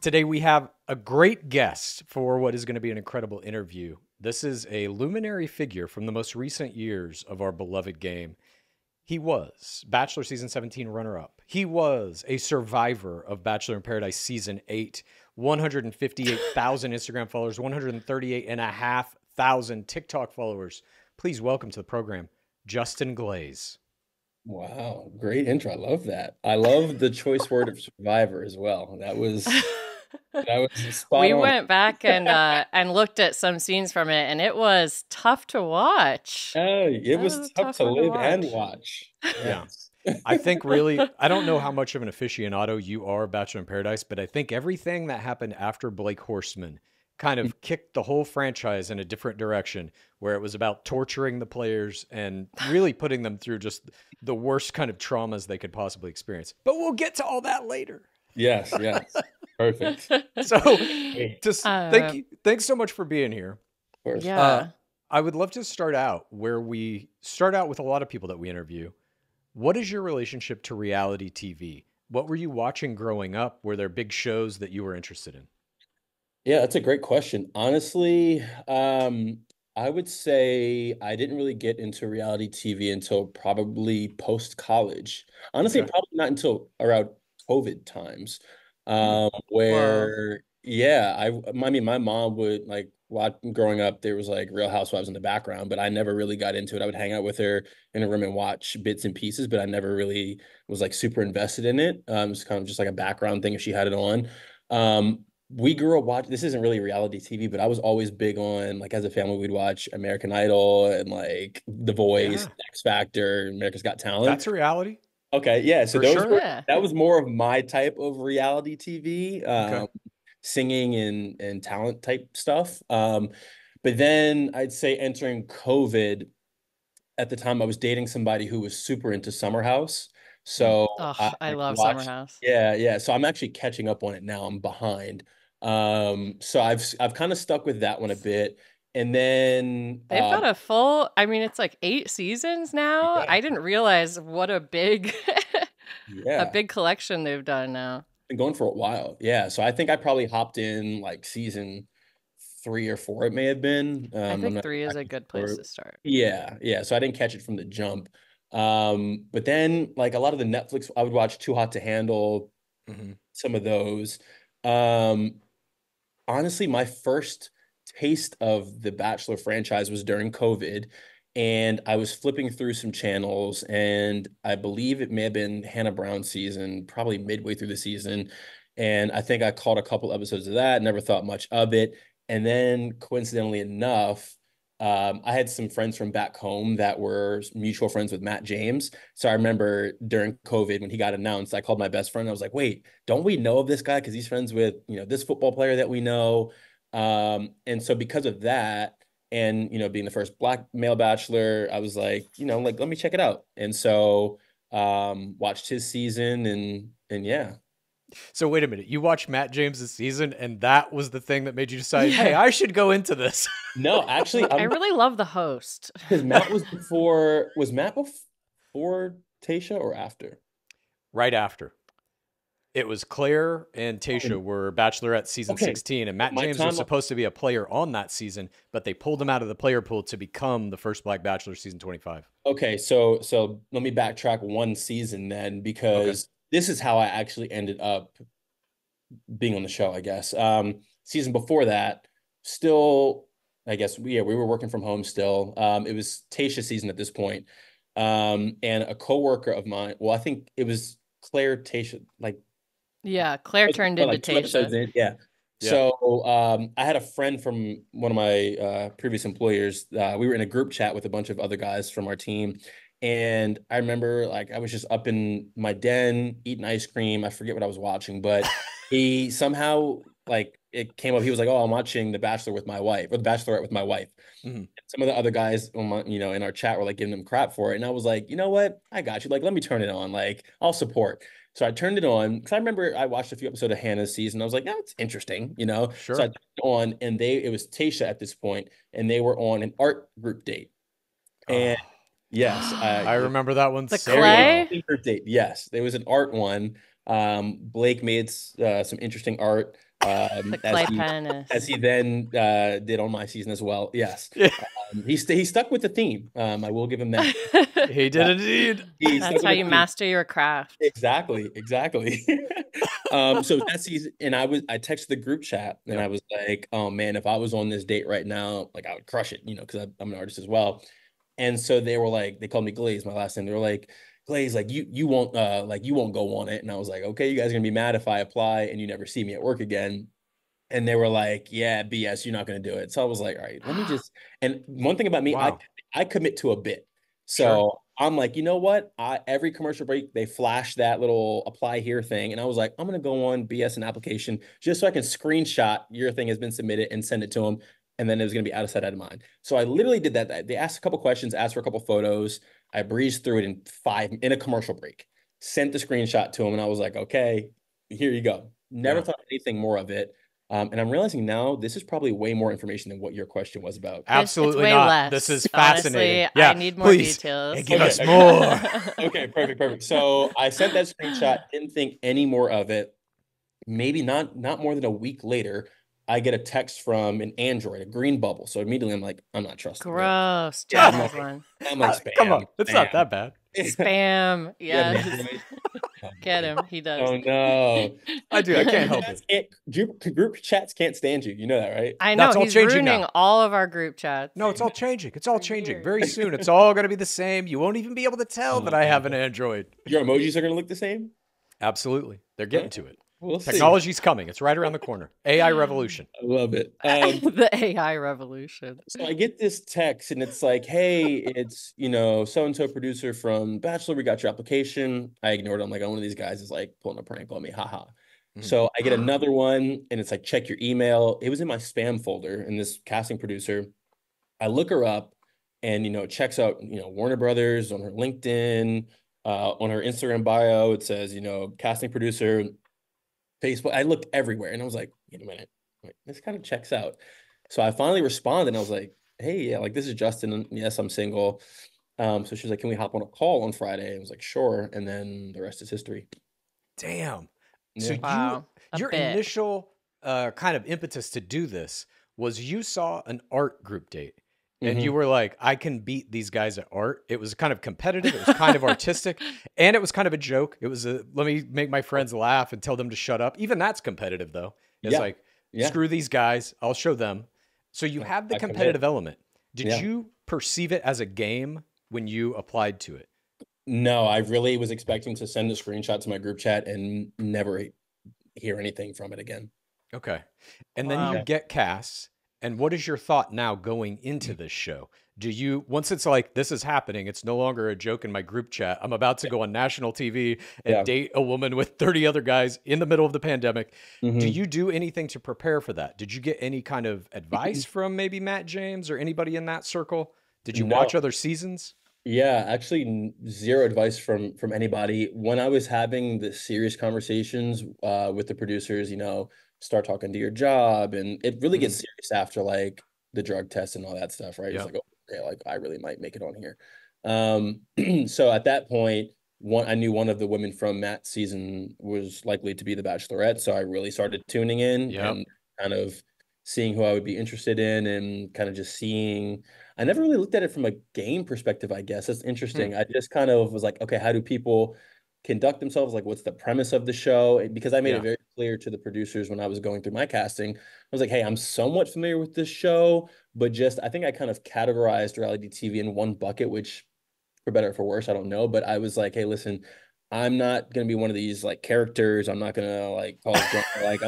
Today we have a great guest for what is going to be an incredible interview. This is a luminary figure from the most recent years of our beloved game. He was Bachelor Season 17 runner-up. He was a survivor of Bachelor in Paradise Season 8, 158,000 Instagram followers, 138,500 TikTok followers. Please welcome to the program, Justin Glaze. Wow, great intro. I love that. I love the choice word of survivor as well. That was spot We on. went back and looked at some scenes from it, and it was tough to watch. Oh, it That was was a tough tough to one to live and watch. watch. Yeah. Yes. I think really, I don't know how much of an aficionado you are, Bachelor in Paradise, but I think everything that happened after Blake Horseman kind of kicked the whole franchise in a different direction, where it was about torturing the players and really putting them through just the worst kind of traumas they could possibly experience. But we'll get to all that later. Yes, yes. Perfect. So, Great. just thank Uh, you. Thanks so much for being here. Of course. yeah. I would love to start out where we start out with a lot of people that we interview. What is your relationship to reality TV? What were you watching growing up? Were there big shows that you were interested in? Yeah, that's a great question. Honestly, I would say I didn't really get into reality TV until probably post-college. Honestly, Okay. probably not until around COVID times. Hmm. Whoa. Where yeah, I mean my mom would like watch growing up, there was like Real Housewives in the background, but I never really got into it. I would hang out with her in a room and watch bits and pieces, but I never really was like super invested in it. It's kind of just like a background thing if she had it on. We grew up watching, this isn't really reality TV, but I was always big on, like, as a family, we'd watch American Idol and like The Voice, Yeah, X Factor, America's Got Talent. that's a reality Okay, yeah, so for sure. Yeah. that was more of my type of reality TV, Okay. singing and talent type stuff. But then I'd say entering COVID, at the time I was dating somebody who was super into Summer House. Hmm. So Oh, I I love Summer watched, House. yeah, yeah. So I'm actually catching up on it now. I'm behind. So I've kind of stuck with that one a bit. And then They've got a full, I mean, it's like 8 seasons now. yeah, I didn't realize what a big a yeah. big collection they've done now. Been going for a while. Yeah. So I think I probably hopped in like season 3 or 4, it may have been. I I'm think not 3 is a exactly good place sure. to start. Yeah, yeah. So I didn't catch it from the jump. But then like a lot of the Netflix, I would watch Too Hot to Handle, Hmm. some of those. Um, Honestly, my first taste of the Bachelor franchise was during COVID, and I was flipping through some channels, and I believe it may have been Hannah Brown's season, probably midway through the season. And I think I caught a couple episodes of that, never thought much of it. And then coincidentally enough, I had some friends from back home that were mutual friends with Matt James. So I remember during COVID when he got announced, I called my best friend. I was like, wait, don't we know of this guy? Because he's friends with, this football player that we know. And so because of that, and being the first black male bachelor, I was like, like let me check it out. And so watched his season and yeah. So wait a minute. You watched Matt James's season, and that was the thing that made you decide, hey, Yeah. I should go into this. No, actually, I really love the host. because Matt was Matt before Tasha or after? Right after. It was Claire and Tasha were Bachelorette season Okay, 16, and Matt my James was time. supposed to be a player on that season, but they pulled him out of the player pool to become the first Black Bachelor season 25. Okay, so let me backtrack one season then, Okay. because this is how I actually ended up being on the show, I guess. Season before that, still, I guess, yeah, we were working from home still. It was Tasha's season at this point. And a coworker of mine, well, I think it was Claire Tasha, like Yeah, Claire turned into like 2 episodes Tasha. in. Yeah. Yeah. So I had a friend from one of my previous employers. We were in a group chat with a bunch of other guys from our team. And I remember like I was just up in my den eating ice cream. I forget what I was watching, but he somehow like it came up. He was like, "Oh, I'm watching The Bachelor with my wife or The Bachelorette with my wife." Mhm. Some of the other guys on my, in our chat were like giving him crap for it. And I was like, you know what? I got you. Like, let me turn it on. Like, I'll support. So I turned it on because I remember I watched a few episodes of Hannah's season. I was like, yeah, it's interesting. So I Sure. turned it on and it was Tasha at this point, and they were on an art group date. And Oh, yes, I remember that one The so very clay? well. interesting group date. Yes, there was an art one. Blake made some interesting art. The as clay he penis. then did on my season as well. Yes. Yeah, He stuck with the theme. I will give him that. he did Uh, indeed. he stuck That's how with the you theme. master your craft. Exactly, exactly. So that season, and I texted the group chat and I Yep. was like, oh man, if I was on this date right now, like I would crush it, because I'm an artist as well. And so they were like, they called me Glaze, my last name. They were like, Glaze, like you won't go on it. And I was like, okay, you guys are gonna be mad if I apply and you never see me at work again. And they were like, yeah, BS, you're not going to do it. So I was like, all right, let me just, and one thing about me, Wow. I commit to a bit. Sure. So I'm like, you know what? Every commercial break, they flash that little apply here thing. And I was like, I'm going to go on BS an application just so I can screenshot your thing has been submitted and send it to them. And then it was going to be out of sight, out of mind. So I literally did that. They asked a couple questions, asked for a couple photos. I breezed through it in a commercial break, sent the screenshot to them. And I was like, okay, here you go. Never Yeah. thought anything more of it. And I'm realizing now this is probably way more information than what your question was about. It's Absolutely way not. This less. is fascinating. Honestly, I Yeah, need more please. details. Hey, give us Okay. more. Okay, perfect. So I sent that screenshot, didn't think any more of it. Maybe not more than a week later, I get a text from an Android, a green bubble. So immediately I'm like, I'm not trusting it. Gross. Yeah, Jeff has one. I'm like Come on. spam, It's not spam. that bad. Spam. You have an Yes. Android? Oh, Get boy. him. He does. Oh no. I do. I can't help it. Group chats can't stand you. You know that, right? I know That's all he's changing ruining now. all of our group chats. No, it's all changing. It's all For changing. years. Very soon, it's all going to be the same. You won't even be able to tell that I have an Android. Your emojis are gonna look the same? Absolutely. They're getting to it. We'll see. Technology's coming. It's right around the corner. AI revolution. I love it. The AI revolution. So I get this text and it's like, hey, it's, so-and-so producer from Bachelor. We got your application. I ignored it. I'm like, oh, one of these guys is like pulling a prank on me. Haha. Mhm. So I get another one and it's like, check your email. It was in my spam folder. And this casting producer, I look her up and, it checks out, Warner Brothers on her LinkedIn, on her Instagram bio. It says, casting producer, Facebook. I looked everywhere and I was like, wait a minute, like, this kind of checks out. So I finally responded and I was like, hey, yeah, like this is Justin. And yes, I'm single. So she's like, can we hop on a call on Friday? I was like, sure. And then the rest is history. Damn. So Yeah. Wow. your bit. initial kind of impetus to do this was you saw an art group date and you were like, I can beat these guys at art. It was kind of competitive. It was kind of artistic and it was kind of a joke. It was let me make my friends laugh and tell them to shut up. Even that's competitive though. It's Yeah. like, Yeah. screw these guys. I'll show them. So you had the I commit. competitive element. Did Yeah. you perceive it as a game when you applied to it? No, I really was expecting to send a screenshot to my group chat and never hear anything from it again. Okay. And then Wow. you get cast. And what is your thought now going into this show? Do you, once it's like, this is happening, it's no longer a joke in my group chat. I'm about to go on national TV and Yeah. date a woman with 30 other guys in the middle of the pandemic. Do Mhm. you do anything to prepare for that? Did you get any kind of advice from maybe Matt James or anybody in that circle? Did you No. watch other seasons? Yeah, actually zero advice from anybody. When I was having the serious conversations with the producers, start talking to your job, and it really gets serious after like the drug test and all that stuff, right? It's Yeah. like, oh, okay, like I really might make it on here. So at that point, I knew one of the women from Matt's season was likely to be the Bachelorette, so I really started tuning in Yep. and kind of seeing who I would be interested in, and kind of just seeing. I never really looked at it from a game perspective, I guess. That's interesting. I just kind of was like, okay, how do people conduct themselves? Like, what's the premise of the show? Because I made Yeah. it very clear to the producers when I was going through my casting. I was like, hey, I'm somewhat familiar with this show, but just I think I kind of categorized reality TV in one bucket, which for better or for worse, I don't know. But I was like, hey, listen, I'm not gonna be one of these like characters. I'm not gonna like cause drama. Like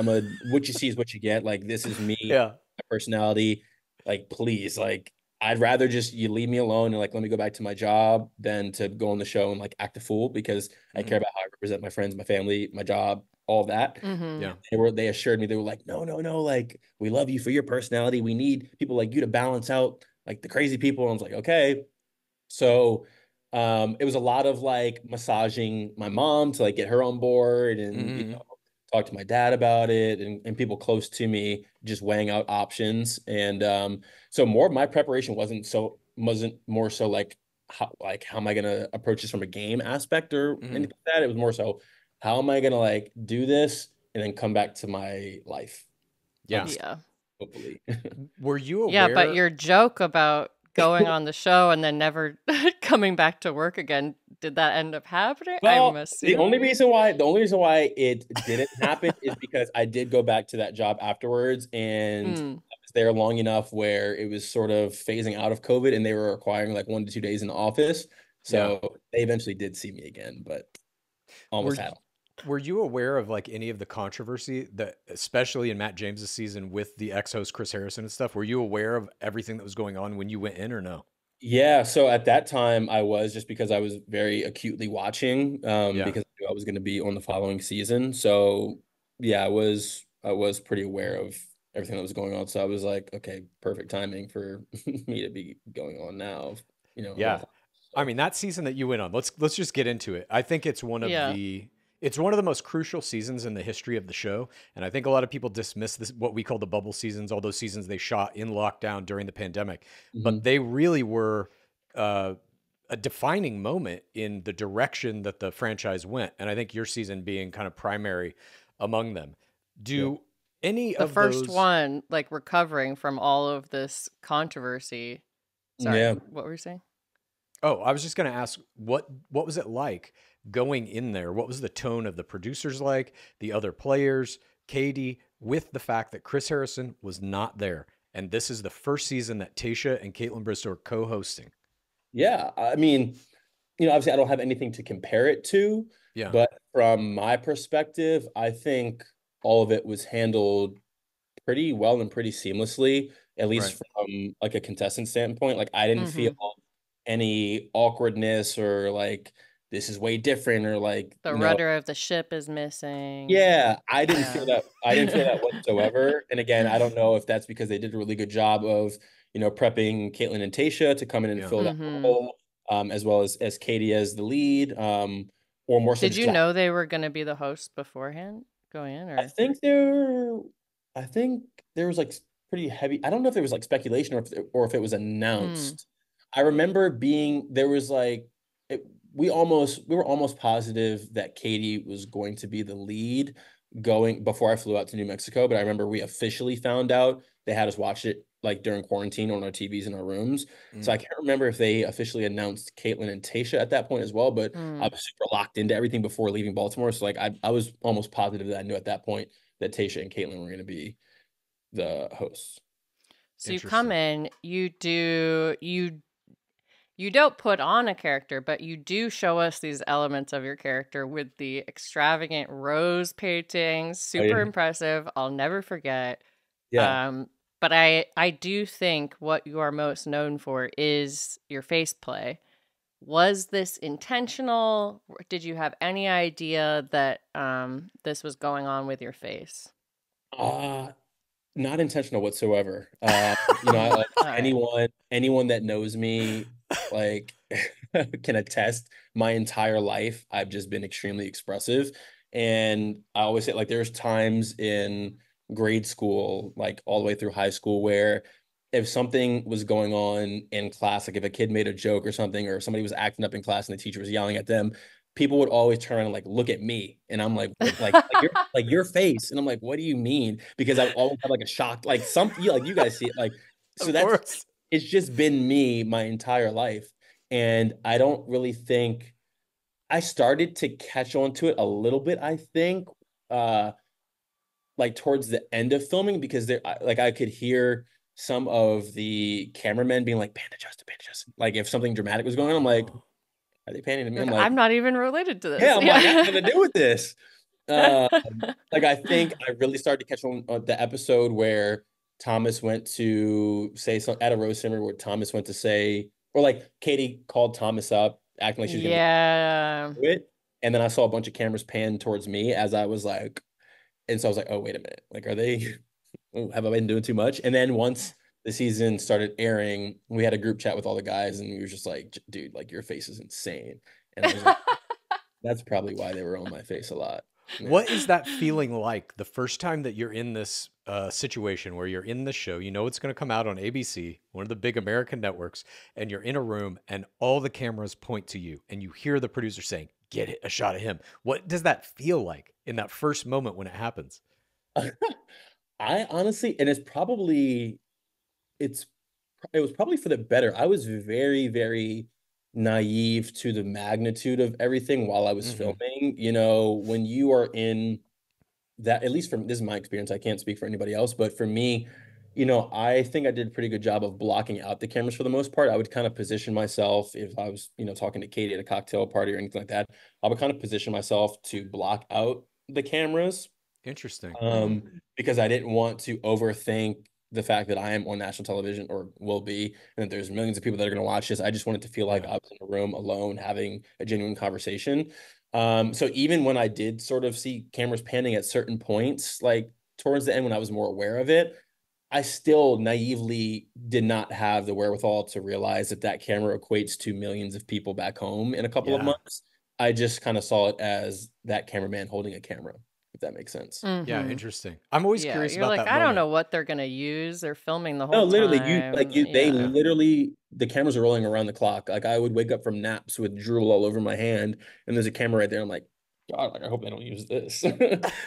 what you see is what you get. Like this is me, Yeah. my personality. Like please, like I'd rather just you leave me alone and like let me go back to my job than to go on the show and like act a fool, because I care about how I represent my friends, my family, my job, all that. Mhm. Yeah. They assured me, they were like, no, like we love you for your personality. We need people like you to balance out like the crazy people. And I was like, okay. So it was a lot of like massaging my mom to like get her on board, and Mhm. talk to my dad about it, and people close to me just weighing out options. And so more of my preparation wasn't more so like how am I gonna approach this from a game aspect or Mhm. anything like that. It was more so how am I gonna like do this and then come back to my life. I'll be Yeah. Yeah. hopefully. Were you Yeah, but aware? your joke about going on the show and then never coming back to work again, did that end up happening? I'm Well, assuming. the only reason why it didn't happen is because I did go back to that job afterwards, and I Mm, was there long enough where it was sort of phasing out of COVID, and they were requiring like 1 to 2 days in the office. Yeah. So they eventually did see me again, but Were almost y- had them. were you aware of like any of the controversy that, especially in Matt James's season with the ex-host Chris Harrison and stuff? Were you aware of everything that was going on when you went in, or no? Yeah, so at that time I was, just because I was very acutely watching, Yeah. because I knew I was going to be on the following season. So yeah, I was pretty aware of everything that was going on. So I was like, okay, perfect timing for me to be going on now, a Yeah. month. I So mean, that season that you went on, let's just get into it. I think yeah. it's one of the most crucial seasons in the history of the show, and I think a lot of people dismiss this, what we call the bubble seasons, all those seasons they shot in lockdown during the pandemic, but mhm. they really were uh, a defining moment in the direction that the franchise went, and I think your season being kind of primary among them. Yeah. Do any The of first those? one, like recovering from all of this controversy. Sorry, Yeah. what were you saying? Oh, I was just going to ask what was it like going in there? What was the tone of the producers like, the other players, Katie, with the fact that Chris Harrison was not there, and this is the first season that Tasha and Caitlin Bristow are co-hosting. Yeah. I mean, obviously I don't have anything to compare it to, Yeah, but from my perspective, I think all of it was handled pretty well and pretty seamlessly, at right. least from like a contestant standpoint. Like I didn't feel Mm-hmm. any awkwardness or like this is way different or like, The rudder of the ship is missing. yeah, I didn't feel Yeah. that. I didn't feel that whatsoever. And again, I don't know if that's because they did a really good job of, prepping Caitlin and Tasha to come in and Yeah. fill that Mm-hmm. role, as well as Katie as the lead, or more so Did just you 'cause know they were going to be the host beforehand going in, I or? think there, I think there was like pretty heavy. I don't know if there was like speculation or if it was Mm. announced. I remember there was like it, we were almost positive that Katie was going to be the lead going before I flew out to New Mexico. But I remember we officially found out. They had us watch it like during quarantine on our TVs in our rooms. So Mm. I can't remember if they officially announced Caitlin and Tasha at that point as well. But I Mm. was super locked into everything before leaving Baltimore. So like I was almost positive that I knew at that point that Tasha and Caitlin were going to be the hosts. So you come Interesting. in, you don't put on a character, but you do show us these elements of your character with the extravagant rose paintings, Oh super yeah. impressive. I'll never forget. Yeah. But I do think what you are most known for is your face play. Was this intentional? Did you have any idea that this was going on with your face? Uh Not intentional whatsoever. I, Mm, like all right. anyone that knows me, like can attest. My entire life, I've just been extremely expressive, and I always say like there's times in grade school, like all the way through high school, where if something was going on in class, like if a kid made a joke or something, or somebody was acting up in class and the teacher was yelling at them, people would always turn and like look at me, and I'm like, what, like your face, and I'm like, what do you mean? Because I always have like a shock, like like you guys see it, like so Of that's course. it's just been me my entire life, and I don't really think I started to catch on to it a little bit. I think, uh, like towards the end of filming because like I could hear some of the cameramen being like, "Panda Justin, Panda Justin." Like if something dramatic was going on, I'm like, Oh. "Are they panning to me?" Like, I'm like, I'm not even related to "Yeah." this. I'm like, "I have Yeah. nothing to do with this." Uh, like I think I really started to catch on the episode where Thomas went to say something at a roast ceremony where Thomas went to say, or like Katie called Thomas up, acting like she was gonna Yeah. do it. And then I saw a bunch of cameras pan towards me as I was like, and so I was like, oh, wait a minute. Like, are they, have I been doing too much? And then once the season started airing, we had a group chat with all the guys and we were just like, dude, like your face is insane. And I was like, that's probably why they were on my face a lot. Yeah. What is that feeling like the first time that you're in this situation where you're in the show? You know it's going to come out on ABC, one of the big American networks, and you're in a room and all the cameras point to you and you hear the producer saying, "Get it, a shot of him." What does that feel like in that first moment when it happens? I honestly, and it's it was probably for the better. I was very, very naive to the magnitude of everything while I was Hmm. filming. You know, when you are in that, at least from this is my experience, I can't speak for anybody else, but for me, you know, I think I did a pretty good job of blocking out the cameras for the most part. I would kind of position myself if I was, you know, talking to Katie at a cocktail party or anything like that. I would kind of position myself to block out the cameras, Interesting. Mm. because I didn't want to overthink the fact that I am on national television or will be, and that there's millions of people that are going to watch this. I just wanted to feel like Yeah. I was in a room alone having a genuine conversation. So even when I did sort of see cameras panning at certain points, like towards the end when I was more aware of it, I still naively did not have the wherewithal to realize that that camera equates to millions of people back home in a couple of Yeah. months. I just kind of saw it as that cameraman holding a camera, if that makes sense. Yeah. Mm-hmm. Interesting. I'm always Yeah, curious you're about like, that I don't moment. know what they're gonna use. They're filming the No, whole literally, time. they Yeah. Yeah. literally, the cameras are rolling around the clock. Like I would wake up from naps with drool all over my hand, and there's a camera right there. I'm like, God, like I hope they don't use this.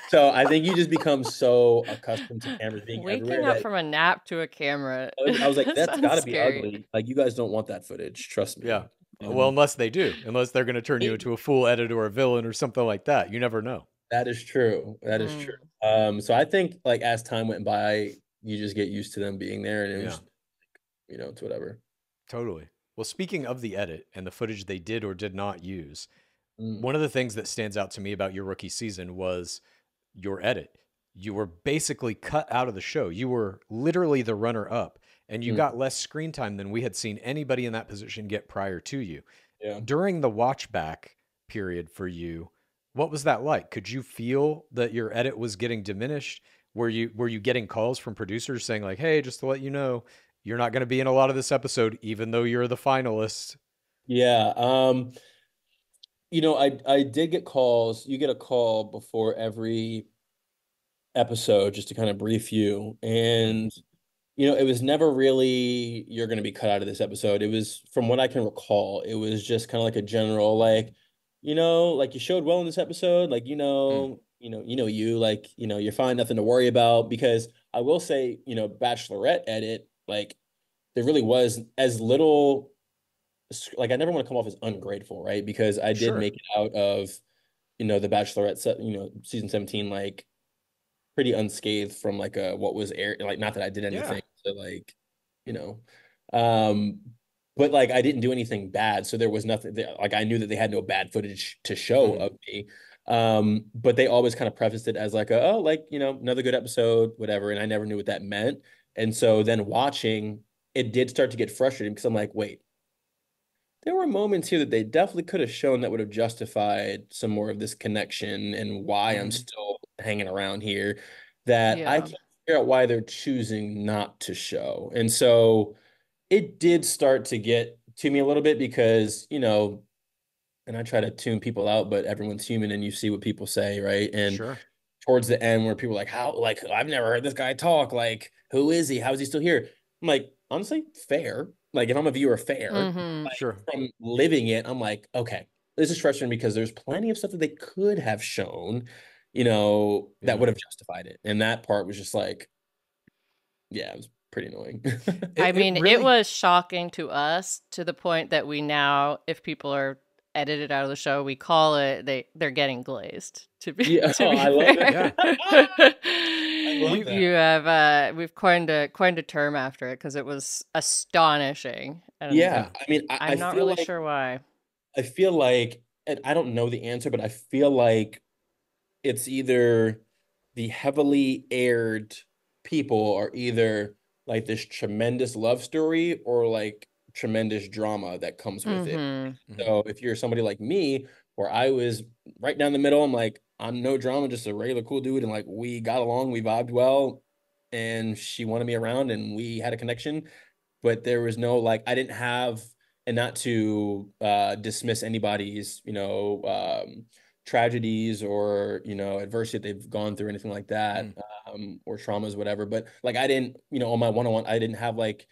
So I think you just become so accustomed to cameras being Waking everywhere up that from a nap to a camera I was like, that's got sounds to be scary. ugly. Like you guys don't want that footage, trust Yeah. me. Well, And unless they do, unless they're going to turn you into a fool editor or a villain or something like that. You never know. that is true. That is true. Mm. So I think like as time went by, you just get used to them being there, and it Yeah. was, you know, it's whatever. Totally. Well, speaking of the edit and the footage they did or did not use, Mm, one of the things that stands out to me about your rookie season was your edit. You were basically cut out of the show. You were literally the runner up, and you mm, got less screen time than we had seen anybody in that position get prior to you. yeah. During the watch back period for you, what was that like? Could you feel that your edit was getting diminished? Were you getting calls from producers saying like, "Hey, just to let you know, you're not going to be in a lot of this episode even though you're the finalist?" Yeah. You know, I did get calls. You get a call before every episode just to kind of brief you. Hmm. And, you know, it was never really, you're going to be cut out of this episode. It was, from what I can recall, it was just kind of like a general, like, you know, like you showed well in this episode, like, Hmm. like, you know, you're fine, nothing to worry about. Because I will say, you know, Bachelorette edit, like, there really was as little, like, I never want to come off as ungrateful, right? Because I did Sure. make it out of, you know, the Bachelorette set, you know, season 17, like pretty unscathed from like what was air, like not that I did Yeah. anything to like, you know, um but like I didn't do anything bad, so there was nothing like I knew that they had no bad footage to show Hmm. of me. But they always kind of prefaced it as like oh, like, you know, another good episode, whatever, and I never knew what that meant. And so then watching it did start to get frustrating because I'm like, wait, there were moments here that they definitely could have shown that would have justified some more of this connection and why I'm Hmm. still hanging around here, that I Yeah. can't figure out why they're choosing not to show. And so it did start to get to me a little bit because, you know, and I try to tune people out, but everyone's human and you see what people say, right? And Sure. towards the end where people are like, how, like, I've never heard this guy talk. Like, who is he? How is he still here? I'm like, honestly, fair. Like, if I'm a viewer, fair. Mm-hmm. Like, Sure. from living it, I'm like, okay, this is frustrating because there's plenty of stuff that they could have shown, you know, that Yeah. would have justified it. And that part was just like, yeah, it was pretty annoying. I It mean, it really. was shocking to us to the point that we now, if people are edited out of the show, we call it they're getting glazed. To be Yeah, to oh, be I love it. Yeah. fair, I love you that. have we've coined a term after it because it was astonishing, and Yeah. Yeah, I mean, I'm not really sure why. I feel like, and I don't know the answer, but I feel like it's either the heavily aired people are either like this tremendous love story or like tremendous drama that comes with it. Mm-hmm. Hmm. So if you're somebody like me, where I was right down the middle, I'm like, I'm no drama, just a regular cool dude, and like we got along, we vibed well, and she wanted me around, and we had a connection, but there was no like I didn't have, and not to dismiss anybody's, you know, tragedies or, you know, adversity that they've gone through, anything like Hmm. that, or traumas, whatever. But like I didn't, you know, on my one-on-one, I didn't have like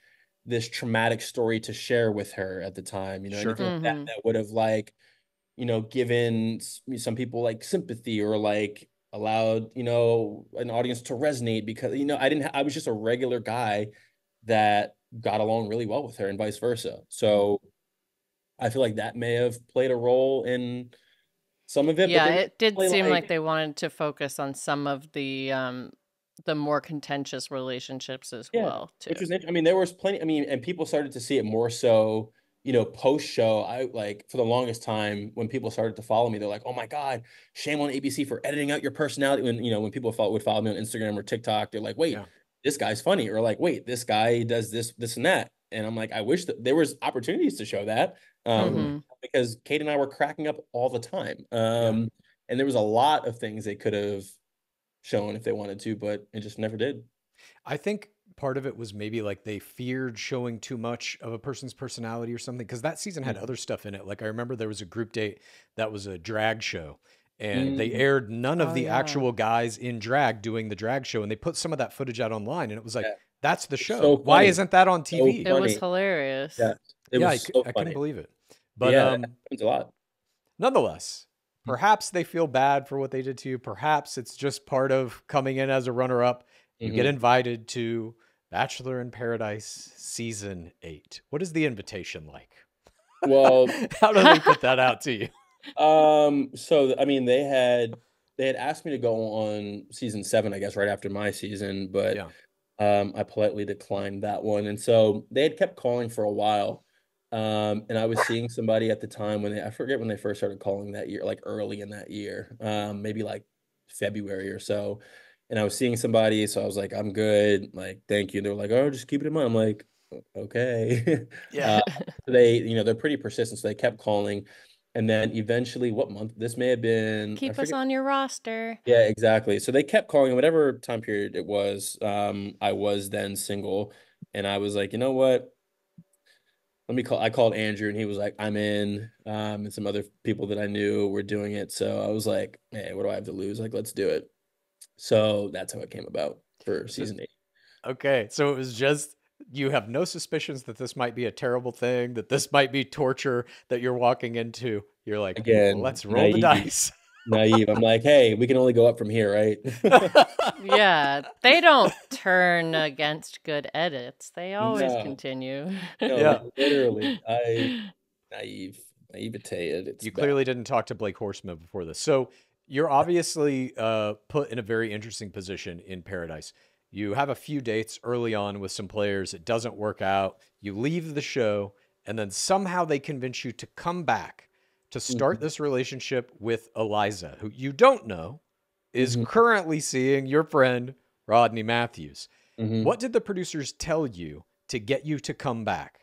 this traumatic story to share with her at the time, you know, Sure. anything like that Mm-hmm. that would have like, you know, given some people like sympathy or like, allowed, an audience to resonate because, I was just a regular guy that got along really well with her and vice versa. Mm. So I feel like that may have played a role in some of it, but Yeah, there was it did definitely seem like like, they wanted to focus on some of the more contentious relationships as yeah, well, which too. was I mean, there was plenty. I mean, and people started to see it more so, post show. I like for the longest time when people started to follow me, they're like, "Oh my God, shame on ABC for editing out your personality." When people would follow me on Instagram or TikTok, they're like, "Wait, Yeah. this guy's funny," or like, "Wait, this guy does this and that." And I'm like, I wish that there was opportunities to show that, Totally. because Kate and I were cracking up all the time. Yeah. And there was a lot of things they could have shown if they wanted to, but it just never did. I think part of it was maybe like they feared showing too much of a person's personality or something because that season had other stuff in it. Like I remember there was a group date that was a drag show and they Mm, aired none of Oh, the yeah. actual guys in drag doing the drag show and they put some of that footage out online and it was like yeah. that's the It's show. so Why funny. isn't that on So TV? It was funny. hilarious. Yeah. It Yeah, was so I couldn't funny. believe it. But But yeah, that happens a lot. nonetheless, perhaps they feel bad for what they did to you. Perhaps it's just part of coming in as a runner up. You get Hmm. invited to Bachelor in Paradise season 8. What is the invitation like? Well, How do they put that out to you? so I mean, they had asked me to go on season 7, I guess, right after my season, but Yeah. I politely declined that one. And so they had kept calling for a while. And I was seeing somebody at the time I forget when they first started calling that year, like early in that year, maybe like February or so. And I was seeing somebody, so I was like, I'm good. Like, thank you. They were like, oh, just keep it in mind. I'm like, okay. Yeah. Uh, they're pretty persistent, so they kept calling. And then eventually, what month? This may have been, I Keep us forget. on your roster. Yeah, exactly. So they kept calling whatever time period it was. I was then single, and I was like, you know what? Let me call. I called Andrew, and he was like, I'm in. And some other people that I knew were doing it. So I was like, hey, what do I have to lose? Like, let's do it. So that's how it came about for So, season 8. okay. So it was just you have no suspicions that this might be a terrible thing, that this might be torture that you're walking into. You're like, well, Again, let's roll the naive, dice. naive. I'm like, hey, we can only go up from here, right? Yeah, they don't turn against good edits. They always No, continue. no, like Yeah. literally, naive, naivete at its You best. clearly didn't talk to Blake Horseman before this. So you're obviously put in a very interesting position in Paradise. You have a few dates early on with some players. It doesn't work out. You leave the show, and then somehow they convince you to come back to start Mhm, this relationship with Eliza, who you don't know is mhm, currently seeing your friend Rodney Matthews. mhm. What did the producers tell you to get you to come back?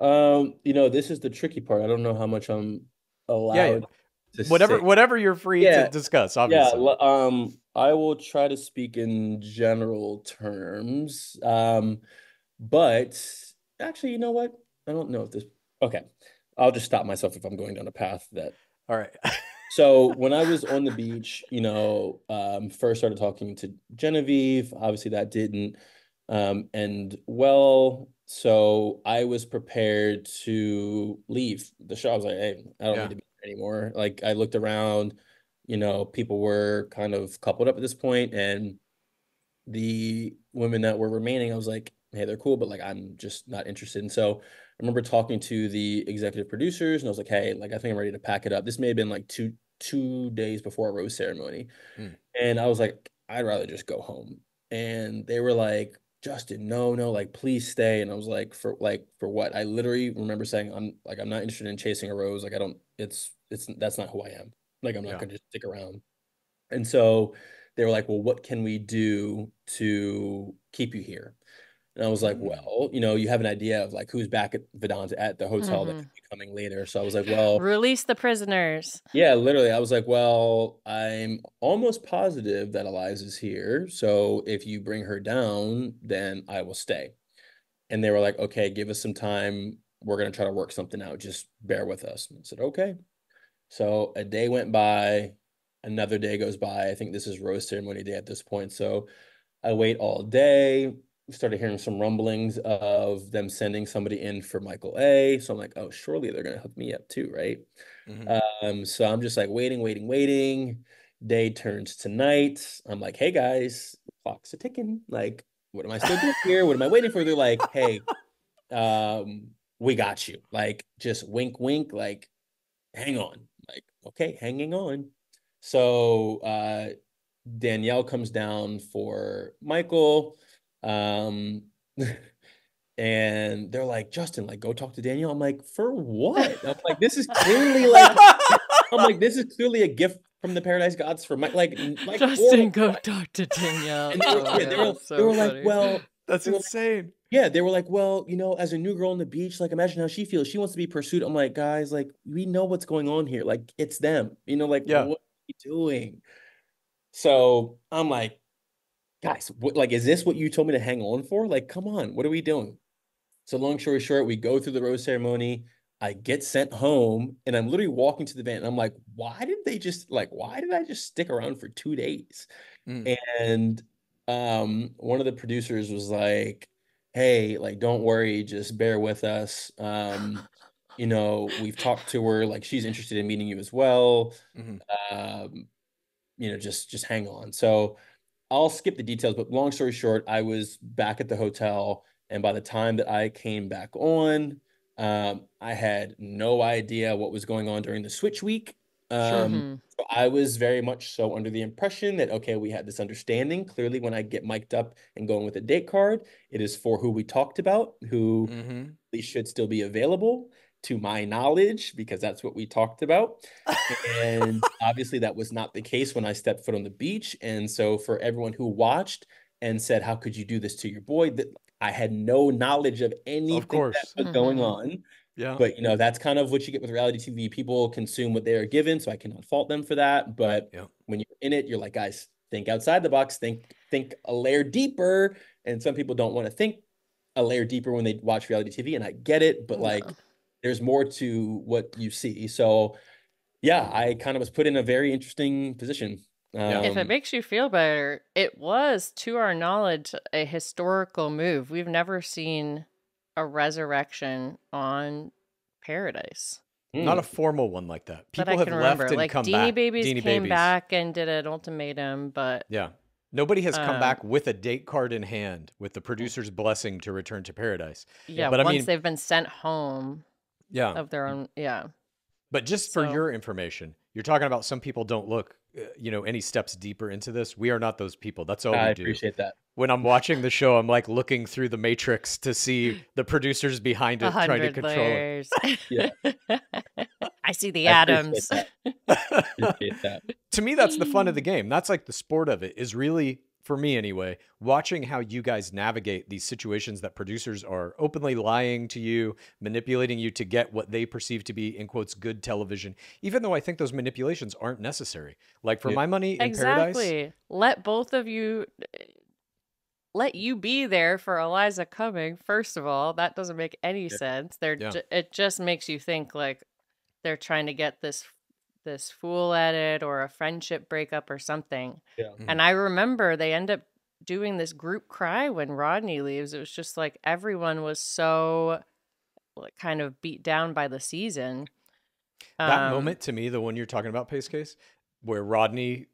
This is the tricky part. I don't know how much I'm Yeah, yeah. allowed to Whatever, say. whatever you're free to Yeah, discuss, yeah. obviously. I will try to speak in general terms. But actually, you know what? I don't know if this. Okay, I'll just stop myself if I'm going down a path that. All right. So when I was on the beach, first started talking to Genevieve. Obviously, that didn't end well. So I was prepared to leave the show. I was like, hey, I don't need Yeah. to be here anymore. Like I looked around, people were kind of coupled up at this point, and the women that were remaining, I was like, hey, they're cool, but like I'm just not interested. And so I remember talking to the executive producers, and I was like, hey, like I think I'm ready to pack it up. This may have been like two days before our rose ceremony, Mm. and I was like, I'd rather just go home. And they were like, Justin, no, no, like please stay. And I was like, for what? I literally remember saying, I'm not interested in chasing a rose. Like I don't. It's that's not who I am. Like I'm not Yeah. gonna just stick around. And so they were like, well, what can we do to keep you here? And I was like, Mm. well, you have an idea of like who's back at Vedanta at the hotel that Hmm. could be coming later. So I was like, well, Release the prisoners. yeah, literally. I was like, well, I'm almost positive that Eliza's here. So if you bring her down, then I will stay. And they were like, okay, give us some time. We're going to try to work something out. Just bear with us. And I said, okay. So a day went by, another day goes by. I think this is rose ceremony day at this point. So I wait all day. Started hearing some rumblings of them sending somebody in for Michael A. So I'm like, oh, surely they're gonna hook me up too, right? Hmm. So I'm just like waiting, waiting, waiting. Day turns to night. I'm like, hey guys, clock's a ticking. Like, what am I still doing here? What am I waiting for? They're like, hey, we got you. Like, just wink, wink, like, hang on. Like, okay, hanging on. So Danielle comes down for Michael. Um, and they're like, Justin, like, go talk to Danielle. I'm like, for what? I'm like, this is clearly like, I'm like, this is clearly a gift from the Paradise Gods for Mike. Like, or Justin, go talk to Danielle. and they were, Oh yeah, man, that's they so were like, funny. well, That's they were like, insane. yeah, they were like, well, as a new girl on the beach, like, imagine how she feels. She wants to be pursued. I'm like, guys, like, we know what's going on here. Like, it's them. Like, Yeah. what are you doing? So I'm like, guys, what, like, is this what you told me to hang on for? Like, come on, what are we doing? So long story short, we go through the rose ceremony. I get sent home, and I'm literally walking to the van, and I'm like, why did I just stick around for 2 days? Mm. And one of the producers was like, hey, like, don't worry, just bear with us. We've talked to her, like, she's interested in meeting you as well. Mhm. Um, just hang on. So I'll skip the details, but long story short, I was back at the hotel, and by the time that I came back on, I had no idea what was going on during the switch week. Sure. Hmm. So I was very much so under the impression that, okay, we had this understanding. Clearly, when I get mic'd up and going with a date card, it is for who we talked about, who Mm-hmm. should still be available to my knowledge, because that's what we talked about. And obviously, that was not the case when I stepped foot on the beach. And so, for everyone who watched and said, how could you do this to your boy? That I had no knowledge of Of anything that course. was going Hmm. on. Yeah. But that's kind of what you get with reality TV. People consume what they are given, so I cannot fault them for that. But Yeah. when you're in it, you're like, guys, think outside the box, think a layer deeper. And some people don't want to think a layer deeper when they watch reality TV, and I get it, but like, No. there's more to what you see. So yeah, I kind of was put in a very interesting position. Yeah. If it makes you feel better, it was, to our knowledge, a historical move. We've never seen a resurrection on Paradise Not a Hmm. formal one like that. that I People have can left remember. and Like come Deanie back. Babies Deanie came Babies. back and did an ultimatum, but Yeah. Nobody has come um, back with a date card in hand with the producer's blessing to return to paradise. Yeah. yeah, But I once mean, they've been sent home yeah. of their own, yeah. But just for So your information, you're talking about some people don't look, any steps deeper into this. We are not those people. That's all I we do. appreciate that. When I'm watching the show, I'm like looking through the matrix to see the producers behind it trying to 100 control layers. Yeah, I see the I appreciate atoms. that. it. Appreciate that. To me, that's the fun of the game. That's like the sport of it, is really, for me anyway, watching how you guys navigate these situations that producers are openly lying to you, manipulating you to get what they perceive to be, in quotes, good television, even though I think those manipulations aren't necessary. Like for Yeah. my money in Paradise, Exactly. Let both of you let you be there for Eliza coming. First of all, that doesn't make any Yeah. sense. yeah, It just makes you think like they're trying to get this fool at it, or a friendship breakup or something. Yeah. And mhm, I remember they end up doing this group cry when Rodney leaves. It was just like everyone was so like kind of beat down by the season. that Um moment to me, the one you're talking about, Pace Case, where Rodney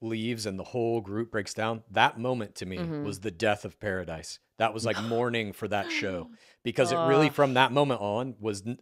leaves and the whole group breaks down, that moment to me mhm. was the death of Paradise. That was like mourning for that show, because it really, Oh, from that moment on,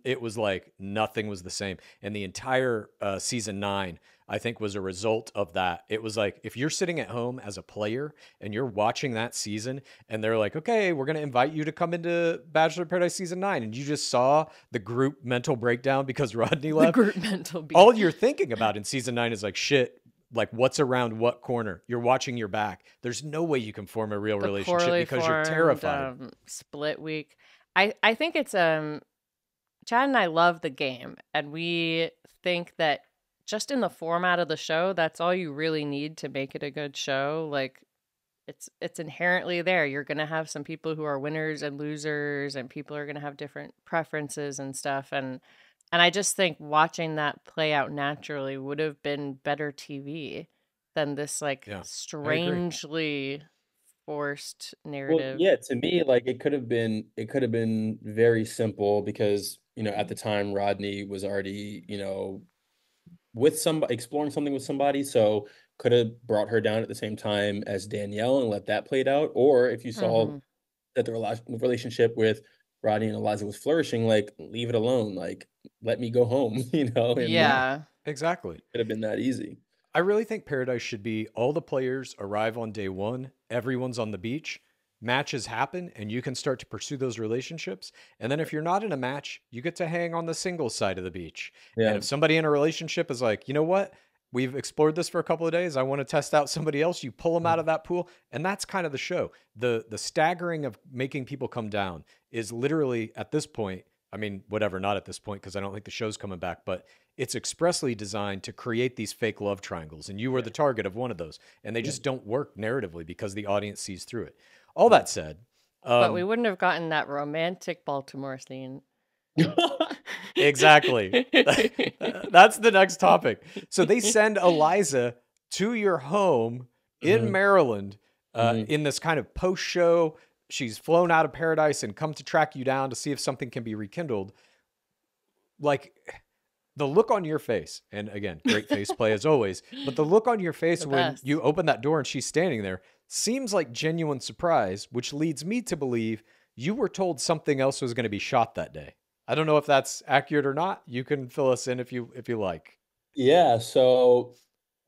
it was like nothing was the same. And the entire season 9, I think, was a result of that. It was like, if you're sitting at home as a player and you're watching that season, and they're like, okay, we're going to invite you to come into Bachelor in Paradise season 9, and you just saw the group mental breakdown because Rodney the left, group mental beat. all you're thinking about in season 9 is like, shit, like what's around what corner. You're watching your back. There's no way you can form a real The relationship poorly because you're formed terrified. split week. I think it's Chad and I love the game, and we think that just in the format of the show, that's all you really need to make it a good show. Like it's inherently there. You're going to have some people who are winners and losers, and people are going to have different preferences and stuff, and I just think watching that play out naturally would have been better TV than this like Yeah, I agree. strangely forced Well, narrative. yeah, to me, like, it could have been very simple, because, at the time Rodney was already, with somebody, exploring something with somebody. So could have brought her down at the same time as Danielle and let that played out. Or if you saw Mm-hmm. that the relationship with Rodney and Eliza was flourishing, like leave it alone. Like let me go home, and Yeah, Yeah. exactly. it could have been that easy. I really think Paradise should be all the players arrive on day one, everyone's on the beach, matches happen, and you can start to pursue those relationships. And then if you're not in a match, you get to hang on the single side of the beach. And Yeah. if somebody in a relationship is like, you know what? We've explored this for a couple of days. I want to test out somebody else. You pull them out of that pool, and that's kind of the show. The staggering of making people come down is literally at this point. I mean, whatever, not at this point because I don't think the show's coming back, but it's expressly designed to create these fake love triangles, and you were the target of one of those, and they Yeah. just don't work narratively because the audience sees through it. All Yeah. that said, But we wouldn't have gotten that romantic Baltimore scene. exactly. That's the next topic. So they send Eliza to your home in Mhm. Maryland Mhm. in this kind of post show. She's flown out of paradise and come to track you down to see if something can be rekindled. Like, the look on your face, and again, great face play as always, but the look on your face The when best. you open that door and she's standing there seems like genuine surprise, which leads me to believe you were told something else was going to be shot that day. I don't know if that's accurate or not. You can fill us in if you like. Yeah, so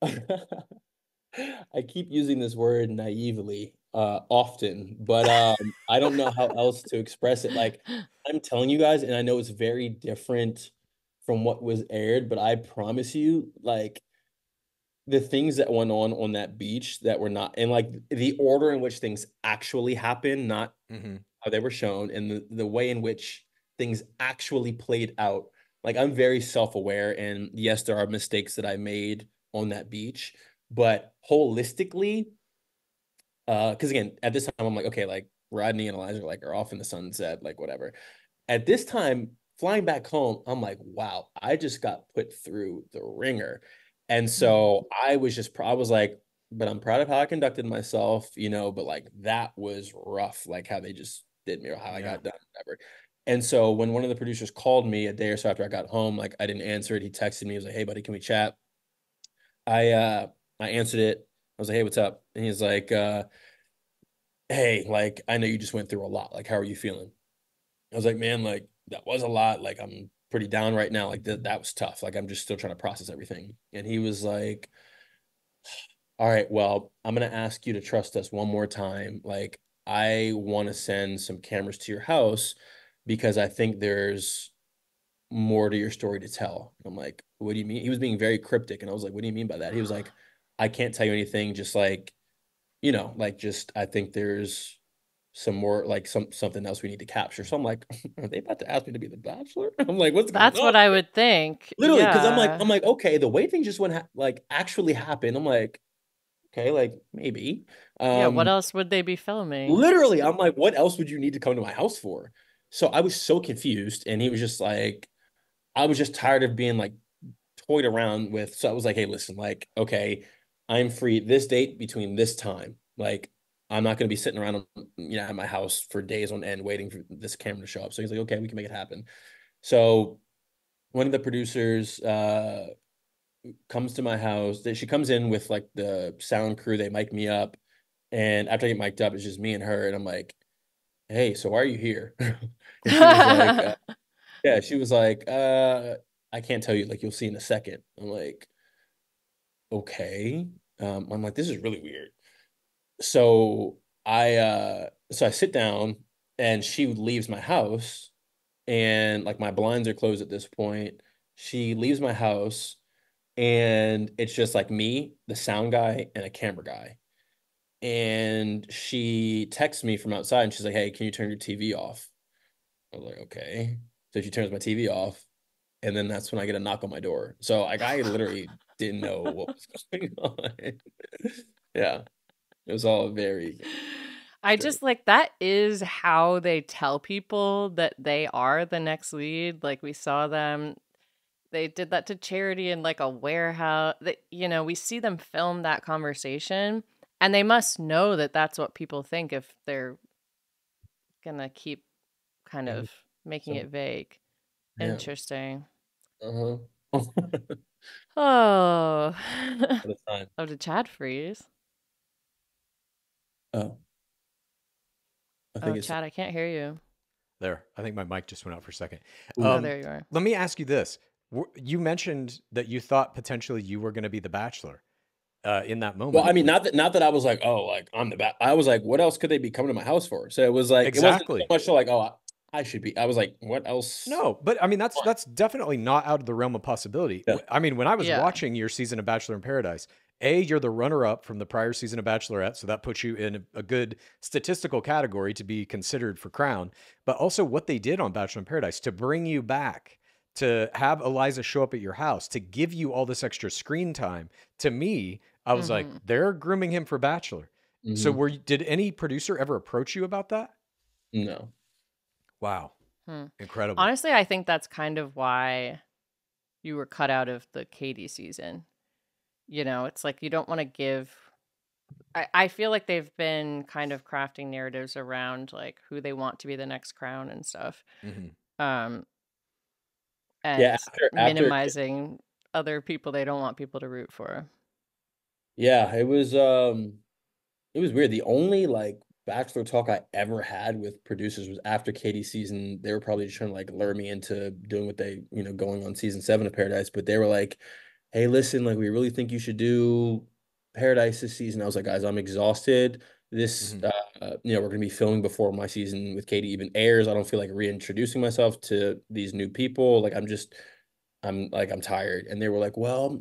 I keep using this word naively often, but I don't know how else to express it. Like I'm telling you guys, and I know it's very different from what was aired, but I promise you, like the things that went on that beach that were not, and like the order in which things actually happened, not Mm-hmm. how they were shown, and the way in which things actually played out. Like I'm very self-aware, and yes, there are mistakes that I made on that beach, but holistically, because again, at this time, I'm like, okay, like Rodney and Elijah like are off in the sunset, like whatever. At this time, flying back home, I'm like, wow, I just got put through the ringer. And so I was like, but I'm proud of how I conducted myself, but like that was rough, like how they just did me or how I Yeah. got done, whatever. And so when one of the producers called me a day or so after I got home, like I didn't answer it. He texted me, he was like, hey buddy, can we chat? I answered it. I was like, hey, what's up? And he's like, hey, like I know you just went through a lot. Like, how are you feeling? I was like, man, like that was a lot. Like I'm pretty down right now. Like that was tough. Like I'm just still trying to process everything. And he was like, all right, well, I'm gonna ask you to trust us one more time. Like I want to send some cameras to your house because I think there's more to your story to tell. I'm like, what do you mean? He was being very cryptic, and I was like, what do you mean by that? He was like, I can't tell you anything, just like, like just I think there's some more like something else we need to capture. So I'm like, are they about to ask me to be the bachelor? I'm like, what's going That's on? what I would think. Literally, because I'm like, Yeah. okay, the way things just went like actually happened. I'm like, okay, like maybe. Yeah, what Um, else would they be filming? literally, I'm like, what else would you need to come to my house for? So I was so confused, and he was just like, I was just tired of being like toyed around with. So I was like, hey, listen, like, okay, I'm free this date between this time. Like, I'm not going to be sitting around, at my house for days on end waiting for this camera to show up. So he's like, okay, we can make it happen. So one of the producers comes to my house. She comes in with like the sound crew. They mic me up. And after I get mic'd up, it's just me and her. And I'm like, hey, so why are you here? And she was like, yeah, she was like, I can't tell you. Like, you'll see in a second. I'm like, okay. I'm like, this is really weird. So so I sit down and she leaves my house and like my blinds are closed at this point. She leaves my house and it's just like me, the sound guy, and a camera guy. And she texts me from outside and she's like, hey, can you turn your TV off? I was like, okay. So she turns my TV off. And then that's when I get a knock on my door. So like I literally didn't know what was going on. Yeah. It was all very I strange. just like that is how they tell people that they are the next lead. Like we saw them, they did that to Charity in like a warehouse. We see them film that conversation, and they must know that that's what people think if they're gonna keep kind Yeah. of making So it vague. yeah. Interesting. Uh-huh. Oh. At the time. Oh, did Chad freeze? Oh, I Oh, think it's. Chad, I can't hear you. There, I think my mic just went out for a second. Oh, Ooh. there you are. Let me ask you this: You mentioned that you thought potentially you were going to be the Bachelor in that Well, moment. I mean, not that I was like, oh, like I'm the bad. I was like, what else could they be coming to my house for? So it was like, it wasn't so Exactly. much so like, oh, I should be. I was like, what else? No, but I mean that's definitely not out of the realm of possibility. Yeah. I mean, when I was Yeah. watching your season of Bachelor in Paradise, you're the runner-up from the prior season of Bachelorette, so that puts you in a good statistical category to be considered for crown. But also what they did on Bachelor in Paradise to bring you back, to have Eliza show up at your house, to give you all this extra screen time. To me, I was like, Mm-hmm. they're grooming him for Bachelor. So Hmm. did any producer ever approach you about that? No. Wow, Hmm. incredible. Honestly, I think that's kind of why you were cut out of the Katie season. It's like you don't want to give. I feel like they've been kind of crafting narratives around like who they want to be the next crown and stuff. Hmm. Um, Yeah. and After. minimizing other people they don't want people to root for. Yeah. It was weird. The only like Bachelor talk I ever had with producers was after Katie's season. They were probably just trying to like lure me into doing what they, going on season 7 of Paradise. But they were like, hey, listen, like we really think you should do Paradise this season. I was like, guys, I'm exhausted. This, Hmm. we're gonna be filming before my season with Katie even airs. I don't feel like reintroducing myself to these new people. Like I'm tired. And they were like, well,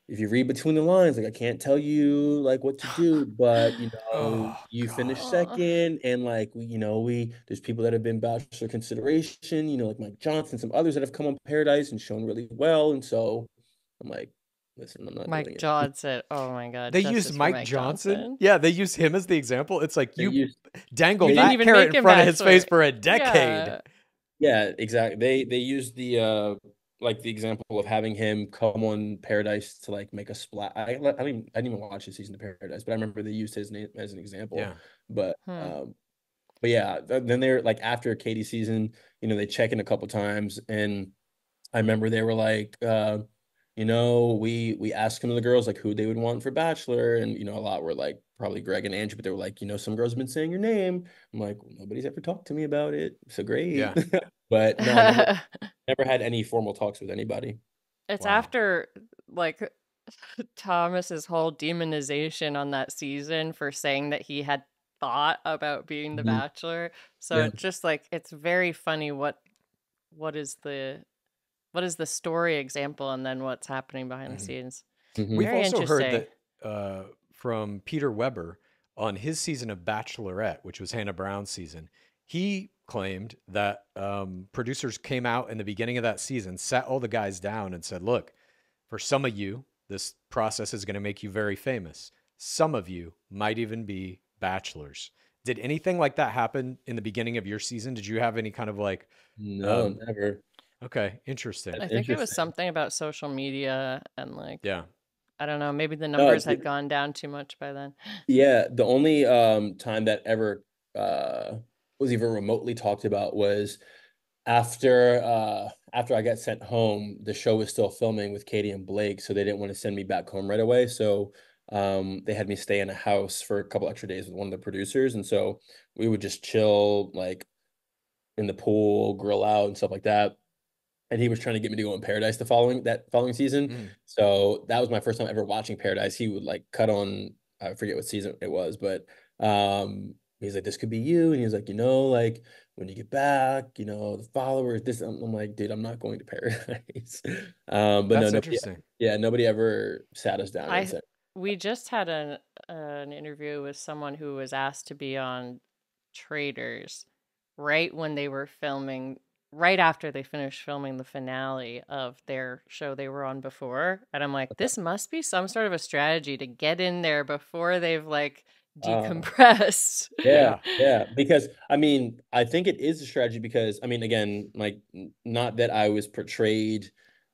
if you read between the lines, like I can't tell you like what to do, but Oh you finished God. Aw. second, and like we there's people that have been bachelor consideration, like Mike Johnson, some others that have come on Paradise and shown really well, and so I'm like, listen, I'm not Mike doing it. Johnson. Oh my God. They used Justice for Mike Mike Johnson. Johnson. Yeah, they use him as the example. It's like They you used dangled You they didn't used that even carrot make in him front of his face Bachelor. for a decade. Yeah. Yeah, exactly. They used the like the example of having him come on Paradise to like make a splat. I didn't even watch his season of Paradise, but I remember they used his name as an example. Yeah. But Hmm. yeah, then they're like after Katie's season, they check in a couple times, and I remember they were like, we asked some of the girls like who they would want for Bachelor, and a lot were like probably Greg and Andrew, but they were like, some girls have been saying your name. I'm like, well, nobody's ever talked to me about it, so great. Yeah. But no, I never had any formal talks with anybody. It's Wow. after like Thomas's whole demonization on that season for saying that he had thought about being the Mhm. Bachelor. So Yeah. it's just like it's very funny what is the story example and then what's happening behind the Mhm. scenes. Hmm. We've Very also heard interesting. that from Peter Weber on his season of Bachelorette, which was Hannah Brown's season. He claimed that producers came out in the beginning of that season, sat all the guys down, and said, "Look, for some of you, this process is going to make you very famous. Some of you might even be bachelors." Did anything like that happen in the beginning of your season? Did you have any kind of like, No, um, never. okay, interesting. I That's think it was interesting. something about social media and like Yeah. I don't know, maybe the No, numbers had gone down too much by then. yeah, the only time that ever was even remotely talked about was after I got sent home, the show was still filming with Katie and Blake, so they didn't want to send me back home right away. So they had me stay in a house for a couple extra days with one of the producers, and so we would just chill like in the pool, grill out and stuff like that. And he was trying to get me to go in Paradise that following season. Mm. So that was my first time ever watching Paradise. He would like cut on, I forget what season it was, but he's like, this could be you. And he was like, like when you get back, the followers, this. I'm like, dude, I'm not going to Paradise. But no, That's nobody, interesting. yeah, nobody ever sat us down and I said, we just had an interview with someone who was asked to be on Traders right when they were filming, right after they finished filming the finale of their show they were on before. And I'm like, this must be some sort of a strategy to get in there before they've like uh, decompressed. yeah, Yeah. yeah. Because I mean, I think it is a strategy because I mean, again, like not that I was portrayed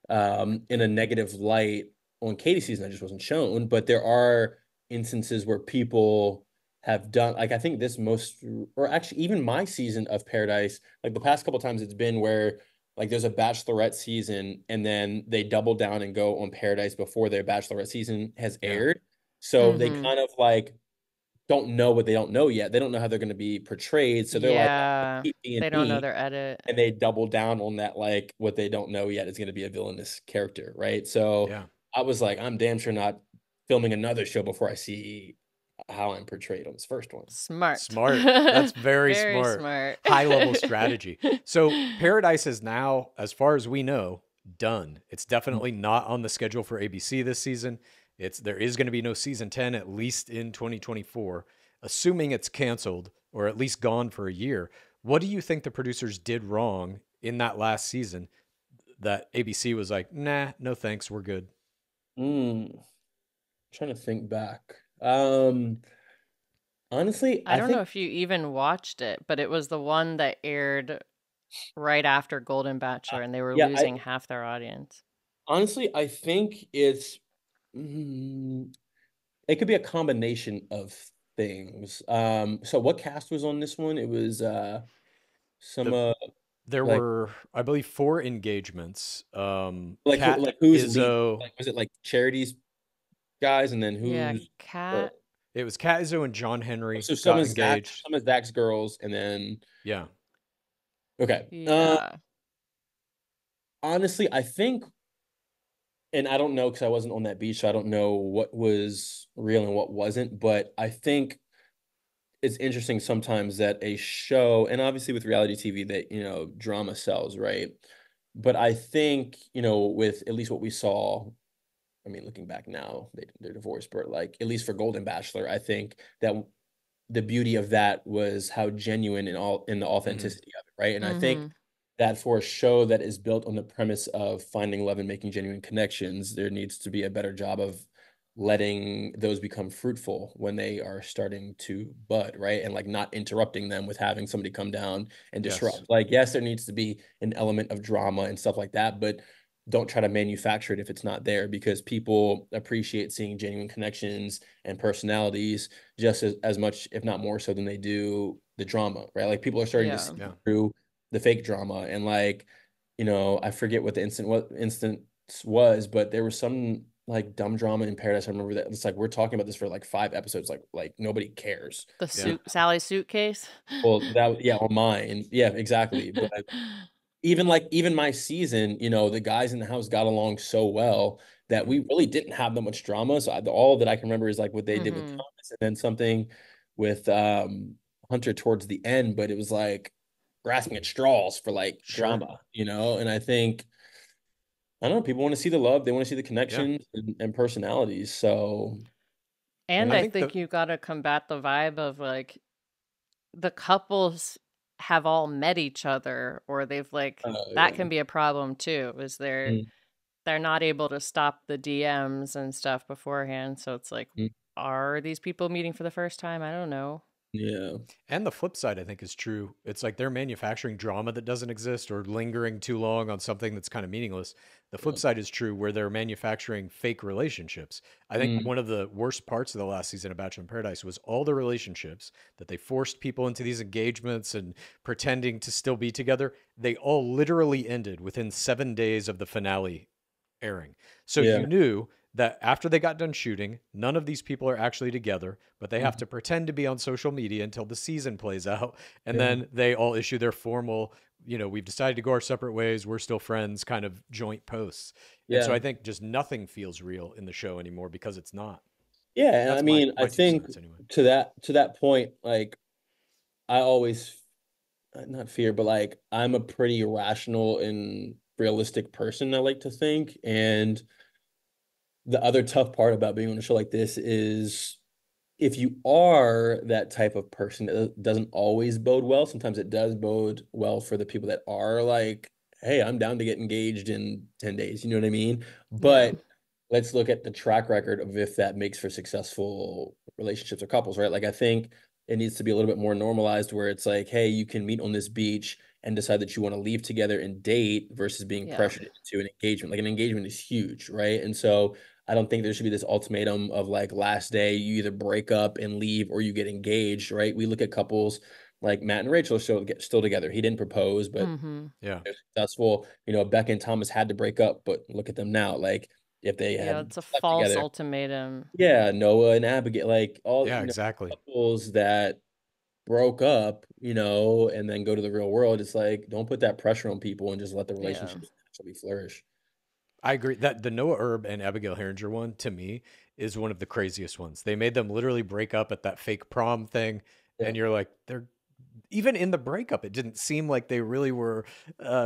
in a negative light on Katie's season, I just wasn't shown, but there are instances where people have done like I think this most or actually even my season of Paradise, like the past couple times it's been where like there's a bachelorette season and then they double down and go on Paradise before their bachelorette season has Yeah. aired. So they Mm-hmm. kind of like don't know what they don't know yet. They don't know how they're going to be portrayed. So they're like, oh, Yeah. keep being They don't know me. their edit. And they double down on that, like what they don't know yet is going to be a villainous character, right? So Yeah. I was like, I'm damn sure not filming another show before I see how I'm portrayed on this first one. Smart. Smart. That's very Very smart. smart. High level strategy. So Paradise is now, as far as we know, done. It's definitely not on the schedule for ABC this season. There is going to be no season 10 at least in 2024, assuming it's canceled or at least gone for a year. What do you think the producers did wrong in that last season that ABC was like, "Nah, no thanks, we're good." Mm, trying to think back. Honestly, I I don't know think if you even watched it, but it was the one that aired right after Golden Bachelor and they were yeah, I losing half their audience. honestly I think mm, it could be a combination of things. So what cast was on this one? It was some The There like were, I believe, four engagements. Kat, like who's lead? Izzo. Like was it like charities guys and then Yeah, who's uh, Cat. It was Kat, Izzo, and John Henry so got engaged. some of Zach's girls and then Yeah, okay. Yeah. Honestly, I think and I don't know because I wasn't on that beach, so I don't know what was real and what wasn't, but I think it's interesting sometimes that a show, and obviously with reality TV, that drama sells, right? But I think with at least what we saw, I mean, looking back now, they're divorced, but like at least for Golden Bachelor, I think that the beauty of that was how genuine and all in the hmm authenticity of it, right? And I think Mm-hmm. that for a show that is built on the premise of finding love and making genuine connections, there needs to be a better job of letting those become fruitful when they are starting to bud, right? And like not interrupting them with having somebody come down and yes, disrupt. Like, yes, there needs to be an element of drama and stuff like that, but don't try to manufacture it if it's not there because people appreciate seeing genuine connections and personalities just as much, if not more so than they do the drama, right? Like people are starting to Yeah. see yeah, through the fake drama and like, I forget what instance was, but there was some like dumb drama in Paradise. I remember that it's like we're talking about this for like 5 episodes, like nobody cares. The yeah, suit Sally suitcase. Well, yeah, on mine. Yeah, exactly. But even my season, the guys in the house got along so well that hmm we really didn't have that much drama. So all that I can remember is like what they did with Mm-hmm. Thomas and then something with Hunter towards the end, but it was like grasping at straws for like sure, drama. And I think I don't know, people want to see the love, they want to see the yeah. connections and personalities. So I And I don't I think think the you got to combat the vibe of like the couples have all met each other or they've like that yeah. can be a problem too is they're not able to stop the DMs and stuff beforehand, so it's like Mm, are these people meeting for the first time? I don't know. yeah. And the flip side, I think, is true. It's like they're manufacturing drama that doesn't exist or lingering too long on something that's kind of meaningless. The flip Yeah. side is true where they're manufacturing fake relationships. I think Mm, one of the worst parts of the last season of Bachelor in Paradise was all the relationships that they forced people into these engagements and pretending to still be together. They all literally ended within 7 days of the finale airing. So you yeah. knew that after they got done shooting, none of these people are actually together, but they have Mhm. to pretend to be on social media until the season plays out. And Yeah. then they all issue their formal, we've decided to go our separate ways. We're still friends kind of joint posts. And so Yeah. I think just nothing feels real in the show anymore because it's not. Yeah, and I That's my mean, I my two think cents anyway. to that point, like I always not fear, but like I'm a pretty rational and realistic person, I like to think. And the other tough part about being on a show like this is if you are that type of person, it doesn't always bode well. Sometimes it does bode well for the people that are like, hey, I'm down to get engaged in 10 days. You know what I mean? Yeah. But let's look at the track record of if that makes for successful relationships or couples, right? Like I think it needs to be a little bit more normalized where it's like, hey, you can meet on this beach and decide that you want to leave together and date versus being Yeah. pressured into an engagement. Like an engagement is huge, right? And so I don't think there should be this ultimatum of like last day, you either break up and leave or you get engaged, right? We look at couples Like Matt and Rachel are still together. He didn't propose, but Mm-hmm. Yeah. they're successful. You know, Becca and Thomas had to break up, but look at them now. Like if they Yeah, had it's a slept false together, ultimatum. yeah, Noah and Abigail, like all, Yeah, you know, exactly. couples that broke up, you know, and then go to the real world. It's like, don't put that pressure on people and just let the Yeah. relationships actually flourish. I agree that the Noah Erb and Abigail Herringer one to me is one of the craziest ones. They made them literally break up at that fake prom thing, Yeah. and you're like, they're even in the breakup, it didn't seem like they really were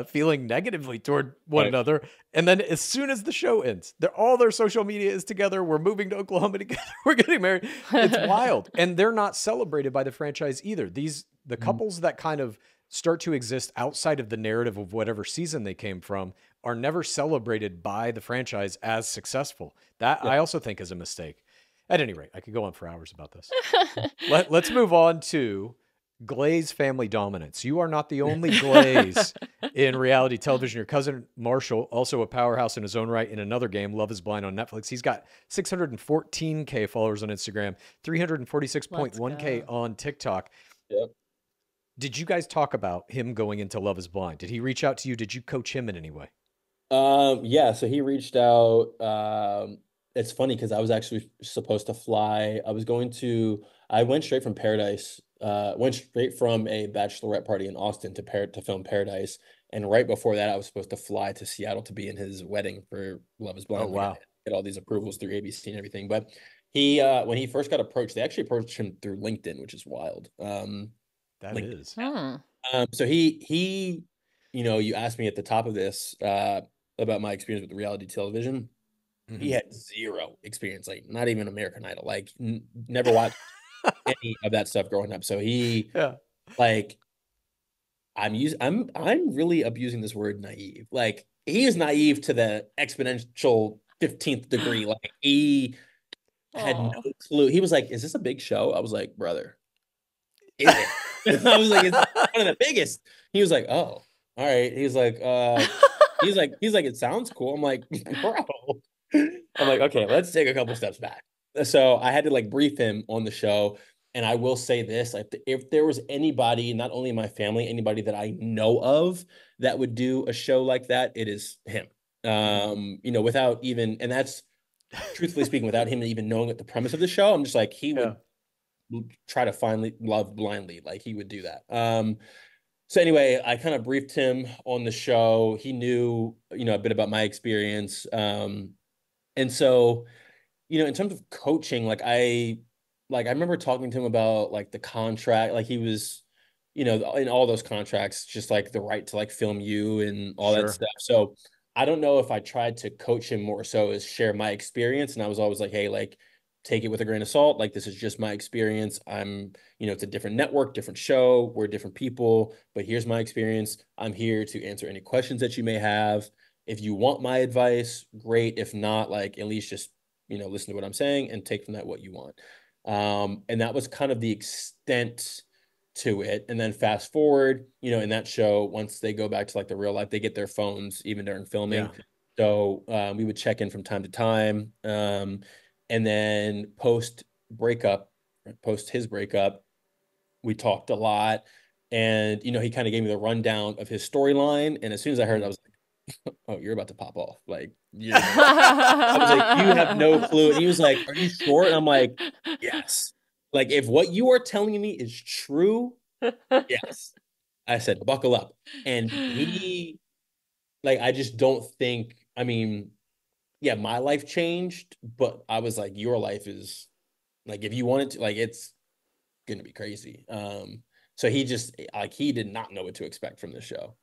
feeling negatively toward one Right. another. And then as soon as the show ends, all their social media is together. We're moving to Oklahoma together. We're getting married. It's wild, and they're not celebrated by the franchise either. The Mhm. couples that kind of start to exist outside of the narrative of whatever season they came from are never celebrated by the franchise as successful. That Yeah. I also think is a mistake. At any rate, I could go on for hours about this. Let's move on to Glaze family dominance. You are not the only Glaze in reality television. Your cousin Marshall, also a powerhouse in his own right in another game, Love is Blind on Netflix. He's got 614K followers on Instagram, Let's 346.1K go. on TikTok. Yep. Did you guys talk about him going into Love is Blind? Did he reach out to you? Did you coach him in any way? Yeah, so he reached out. It's funny because I was actually supposed to fly. I went straight from Paradise, went straight from a bachelorette party in Austin to film Paradise. And right before that, I was supposed to fly to Seattle to be in his wedding for Love is Oh, Blind. Like I wow. get all these approvals through ABC and everything. But when he first got approached, they actually approached him through LinkedIn, which is wild. That LinkedIn. is. Hmm. So he, you know, you asked me at the top of this about my experience with reality television. He Mhm. had zero experience, like not even American Idol, like never watched any of that stuff growing up. So he Yeah. like I'm really abusing this word naive. Like he is naive to the exponential 15th degree. Like he had no Oh. clue. He was like, "Is this a big show?" I was like, "Brother, is it?" I was like, "It's one of the biggest." He was like, "Oh, all right." He's like, "It sounds cool." I'm like, "Bro." I'm like, "Okay, let's take a couple steps back." So I had to like brief him on the show. And I will say this, like if there was anybody, not only in my family, anybody that I know of that would do a show like that, it is him. You know, without even, and that's truthfully speaking, without him even knowing what the premise of the show, I'm just like, he Yeah. would try to find love blindly. Like he would do that. So anyway, I kind of briefed him on the show. He knew, you know, a bit about my experience. And so, you know, in terms of coaching, like I remember talking to him about like the contract, like he was, you know, in all those contracts, just like the right to like film you and all that Sure. stuff. So I don't know if I tried to coach him more so as share my experience. And I was always like, hey, like take it with a grain of salt. Like this is just my experience. You know, it's a different network, different show. We're different people, but here's my experience. I'm here to answer any questions that you may have. If you want my advice, great. If not, like at least just, you know, listen to what I'm saying and take from that what you want. And that was kind of the extent to it. And then fast forward, you know, in that show, once they go back to like the real life, they get their phones even during filming. Yeah. So we would check in from time to time. And then post his breakup, we talked a lot. And, you know, he kind of gave me the rundown of his storyline. And as soon as I heard it, I was like, oh, you're about to pop off. Like, you're going to I was like, you have no clue. And he was like, are you sure? And I'm like, yes. Like, if what you are telling me is true, yes. I said, buckle up. And he, like, I just don't think, I mean, yeah, my life changed, but I was like, your life is like, if you wanted to, like, it's going to be crazy. So he just, like, he did not know what to expect from the show.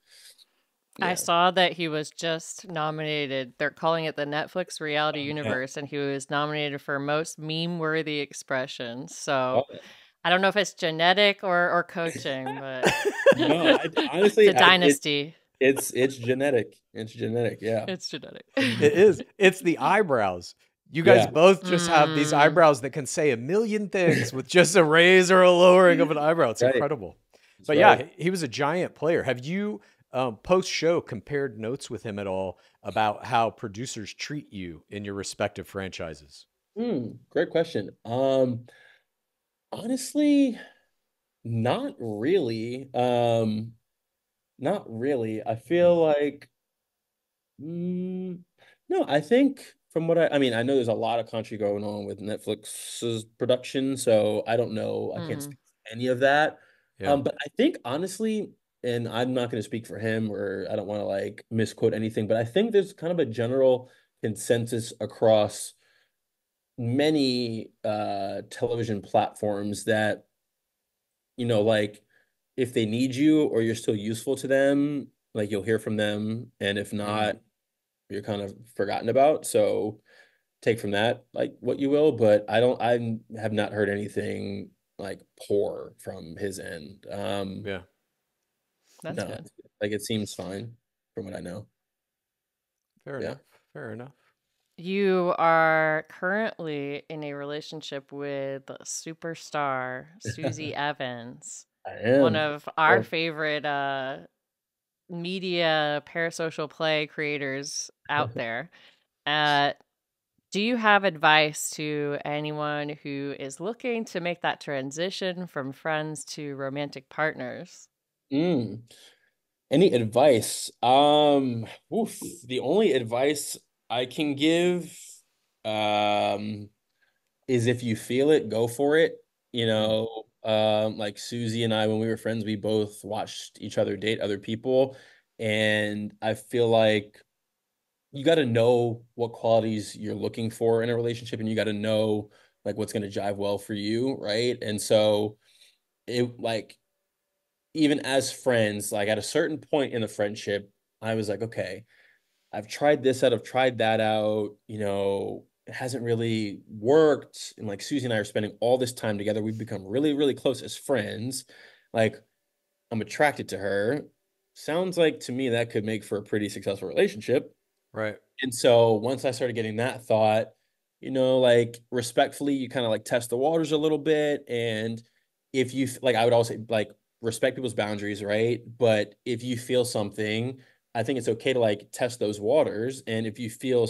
I Yeah. saw that he was just nominated. They're calling it the Netflix Reality Yeah. Universe, and he was nominated for most meme-worthy expression. So Oh, I don't know if it's genetic or coaching, but no, it's honestly, a dynasty. it's genetic. It's genetic. Yeah. It's genetic. It is. It's the eyebrows. You guys Yeah. both just have these Mm. eyebrows that can say a million things with just a raise or a lowering of an eyebrow. It's Right. incredible. That's But right. yeah, he was a giant player. Have you, post show, compared notes with him at all about how producers treat you in your respective franchises? Great question. Honestly, Not really. Not really. I Hmm. feel like Mm, no, I think from what I mean, I know there's a lot of country going on with Netflix's production, so I don't know. I can't Hmm. speak to any of that. Yeah. But I think honestly, and I'm not going to speak for him, or I don't want to like misquote anything, but I think there's kind of a general consensus across many television platforms that, like if they need you or you're still useful to them, like you'll hear from them, and if Hmm. not, you're kind of forgotten about. So take from that like what you will, but I have not heard anything like poor from his end. Yeah. That's No, good. like it seems fine from what I know. Fair Yeah. enough. Fair enough. You are currently in a relationship with superstar Susie Evans, I one am. of our Oh. favorite media parasocial play creators out there. Uh, do you have advice to anyone who is looking to make that transition from friends to romantic partners? Mm. Any advice? The only advice I can give, um, is if you feel it, go for it. Mm. Like Susie and I, when we were friends, we both watched each other date other people. And I feel like you got to know what qualities you're looking for in a relationship, and you got to know like what's going to jive well for you, right? And so it like even as friends, like at a certain point in the friendship, I was like, okay, I've tried this out, I've tried that out, it hasn't really worked. And like Susie and I are spending all this time together. We've become really, really close as friends. Like I'm attracted to her. Sounds like to me that could make for a pretty successful relationship. Right. And so once I started getting that thought, like respectfully, you kind of like test the waters a little bit. And if you like, I would always say like respect people's boundaries, right? But if you feel something, I think it's okay to like test those waters. And if you feel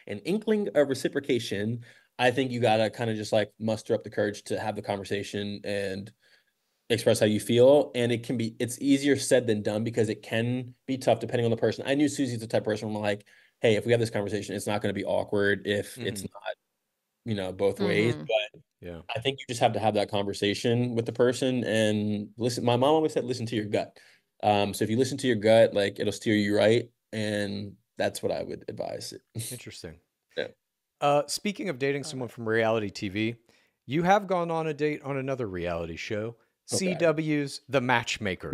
an inkling of reciprocation, I think you gotta kind of just like muster up the courage to have the conversation and express how you feel. And it's easier said than done because it can be tough depending on the person. I knew Susie's the type of person where I'm like, hey, if we have this conversation, it's not going to be awkward if it's Hmm. not, both ways. Mm-hmm. But Yeah. I think you just have to have that conversation with the person and listen. My mom always said, listen to your gut. So if you listen to your gut, like it'll steer you right. And that's what I would advise. Interesting. Yeah. Speaking of dating Love someone it. from reality TV, you have gone on a date on another reality show, Okay. CW's The Matchmaker.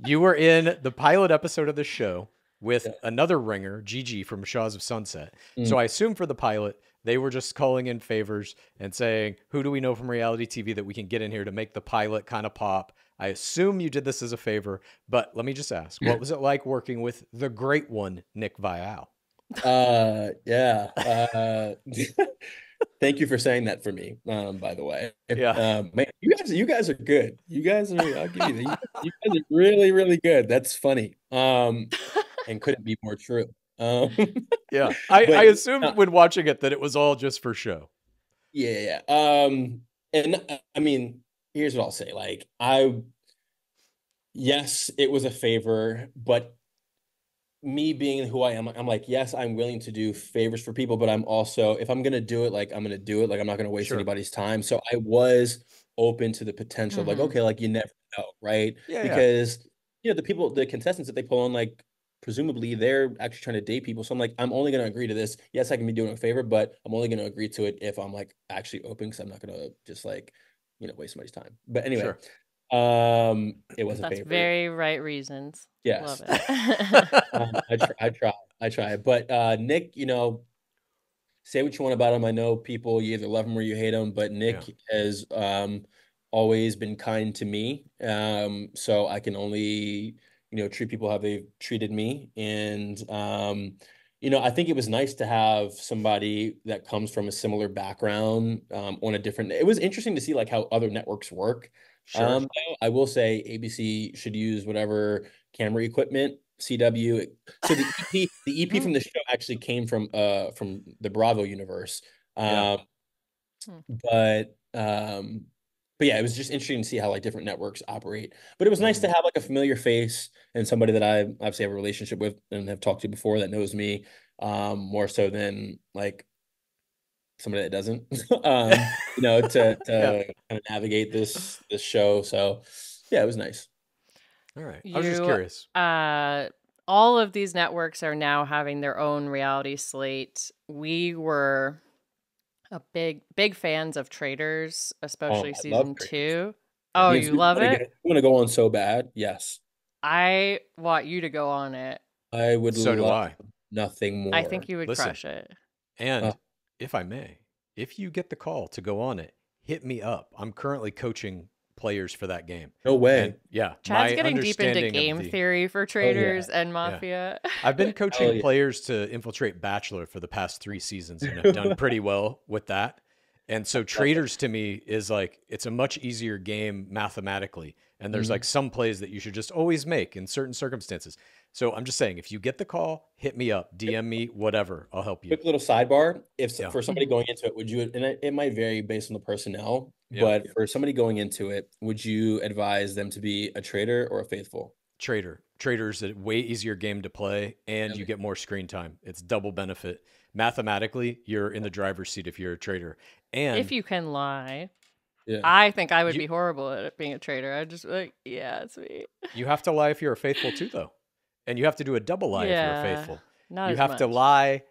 You were in the pilot episode of the show with Yeah. another ringer, Gigi from Shaws of Sunset. So Mm. I assume for the pilot, they were just calling in favors and saying, who do we know from reality TV that we can get in here to make the pilot kind of pop? I assume you did this as a favor, but let me just ask, what was it like working with the great one, Nick Vial? Yeah. Thank you for saying that for me, by the way. Yeah. Man, you guys are good. I'll give you that. You guys are really, really good. That's funny. And couldn't be more true. Yeah. I But assumed uh, when watching it that it was all just for show. yeah, yeah. And I mean, here's what I'll say. Like, yes, it was a favor, but me being who I am, I'm like, yes, I'm willing to do favors for people, but I'm also, if I'm gonna do it, like I'm gonna do it. Like I'm not gonna waste Sure. anybody's time. So I was open to the potential, like, Mm-hmm. okay, like you never know, right? Yeah, yeah. Because the contestants that they pull on, like presumably they're actually trying to date people. So I'm like, I'm only gonna agree to this. Yes, I can be doing a favor, but I'm only gonna agree to it if I'm like actually open because I'm not gonna just like, waste somebody's time. But anyway, Sure. it was a That's favor. very right reasons. Love Yes. it. I try. But Nick, say what you want about him. I know people, you either love him or you hate him, but Yeah. Nick has always been kind to me. So I can only, treat people how they've treated me. And I think it was nice to have somebody that comes from a similar background on a different. It was interesting to see like how other networks work. Sure. I will say ABC should use whatever camera equipment CW. So the EP from Mm. the show actually came from the Bravo universe. Yeah. Um, Hmm. but but yeah, it was just interesting to see how like different networks operate. But it was nice to Mhm. have like a familiar face and somebody that I obviously have a relationship with and have talked to before that knows me, more so than like somebody that doesn't, Yeah. to kind of navigate this show. So yeah, it was nice. All right. I was just You, curious. all of these networks are now having their own reality slate. We were a big fans of Traders, especially I love season traders. 2. Yeah. Oh, Me and you Susan love it? want to go on so bad. Yes, I want you to go on it. I would So do love I. nothing I more. think you would Listen, crush it. Uh, and if I may, if you get the call to go on it, hit me up. I'm currently coaching players for that game. no And way. yeah, Chad's my getting deep into understanding of game the theory for Oh yeah. Traders and yeah. Mafia. I've been Hell coaching yeah. players to infiltrate Bachelor for the past 3 seasons and have done pretty well with that. And so traders to me is like it's a much easier game mathematically. And there's like Mhm. some plays that you should just always make in certain circumstances. So I'm just saying, if you get the call, hit me up, DM me, whatever. I'll help you. Quick little sidebar. Yeah. For somebody going into it, would you, and it might vary based on the personnel, Yeah. but for somebody going into it, would you advise them to be a trader or a faithful? Trader. Trader's a way easier game to play and you Really? get more screen time. It's double benefit. Mathematically, you're in the driver's seat if you're a trader. If And you can lie. Yeah. I think I would you be horrible at being a trader. I'd just be like, yeah, it's me. you have to lie if you're a faithful too though. And you have to do a double lie if you're a Yeah, faithful. not You as have to much. lie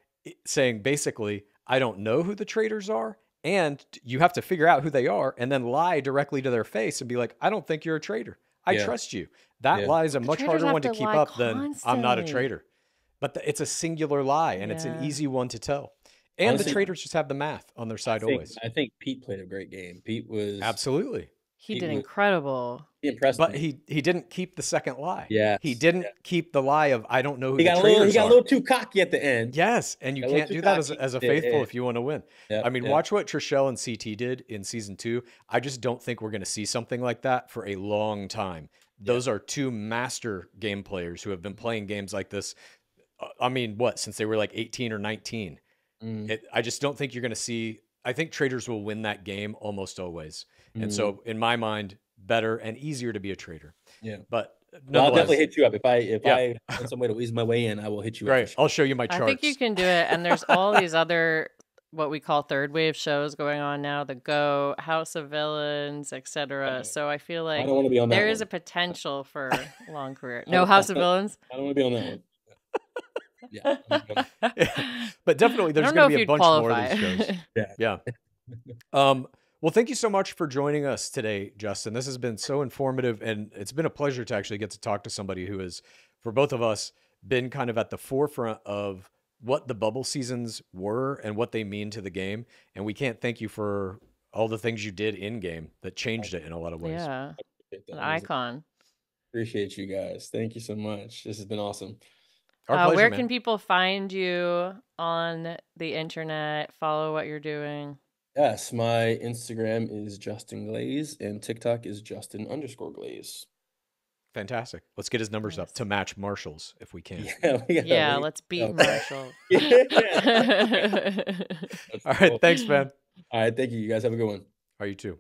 saying basically, I don't know who the traders are, and you have to figure out who they are and then lie directly to their face and be like, I don't think you're a trader. I Yeah. trust you. That Yeah. lie is a The much traders harder have one to to keep lie up than I'm not a constantly. trader. But it's a singular lie and it's an Yeah. easy one to tell. And the Honestly, traders just have the math on their side always. I think Pete played a great game. Absolutely. He Pete did was incredible. he impressed But me. he didn't keep the second lie. He Yes. didn't Yeah. keep the lie of I don't know who He the got traders a are. little too cocky at the end. Yes, and you Got a little can't too do that cocky. as a Yeah, faithful yeah. if you want to win. I Yep. mean, Yep. watch what Trishelle and CT did in season 2. I just don't think we're going to see something like that for a long time. Yeah. Those are two master game players who have been playing games like this. I mean, what, since they were like 18 or 19? Mm, I just don't think you're going to see. I think traders will win that game almost always. And mm, so, in my mind, better and easier to be a trader. yeah. But Well, I'll definitely nonetheless, hit you up if yeah, I find some way to ease my way in. I will hit you up for great. sure. I'll show you my I think you charts. can do it. And there's all these other what we call third wave shows going on now, the Go, House of Villains, etc. So I feel I like don't want to be on that there is one. a potential for a long career. No House of Villains? I don't want to be on that one. Yeah. I'm gonna- But definitely, I there's don't going know to if be a you'd bunch more of qualify. these shows. Yeah. Yeah. Well, thank you so much for joining us today, Justin. This has been so informative, and it's been a pleasure to actually get to talk to somebody who has, for both of us, been kind of at the forefront of what the bubble seasons were and what they mean to the game. And we can't thank you for all the things you did in game that changed it in a lot of ways. Yeah, Appreciate an that. icon. Appreciate you guys. Thank you so much. This has been awesome. Our pleasure, Where man. can people find you on the internet? Follow what you're doing. Yes, my Instagram is Justin Glaze and TikTok is Justin_Glaze. Fantastic. Let's get his numbers up Nice. to match Marshall's if we can. Yeah, let's beat Marshall. Yeah. All right. Thanks, man. All right. Thank you. You guys have a good one. Are you too?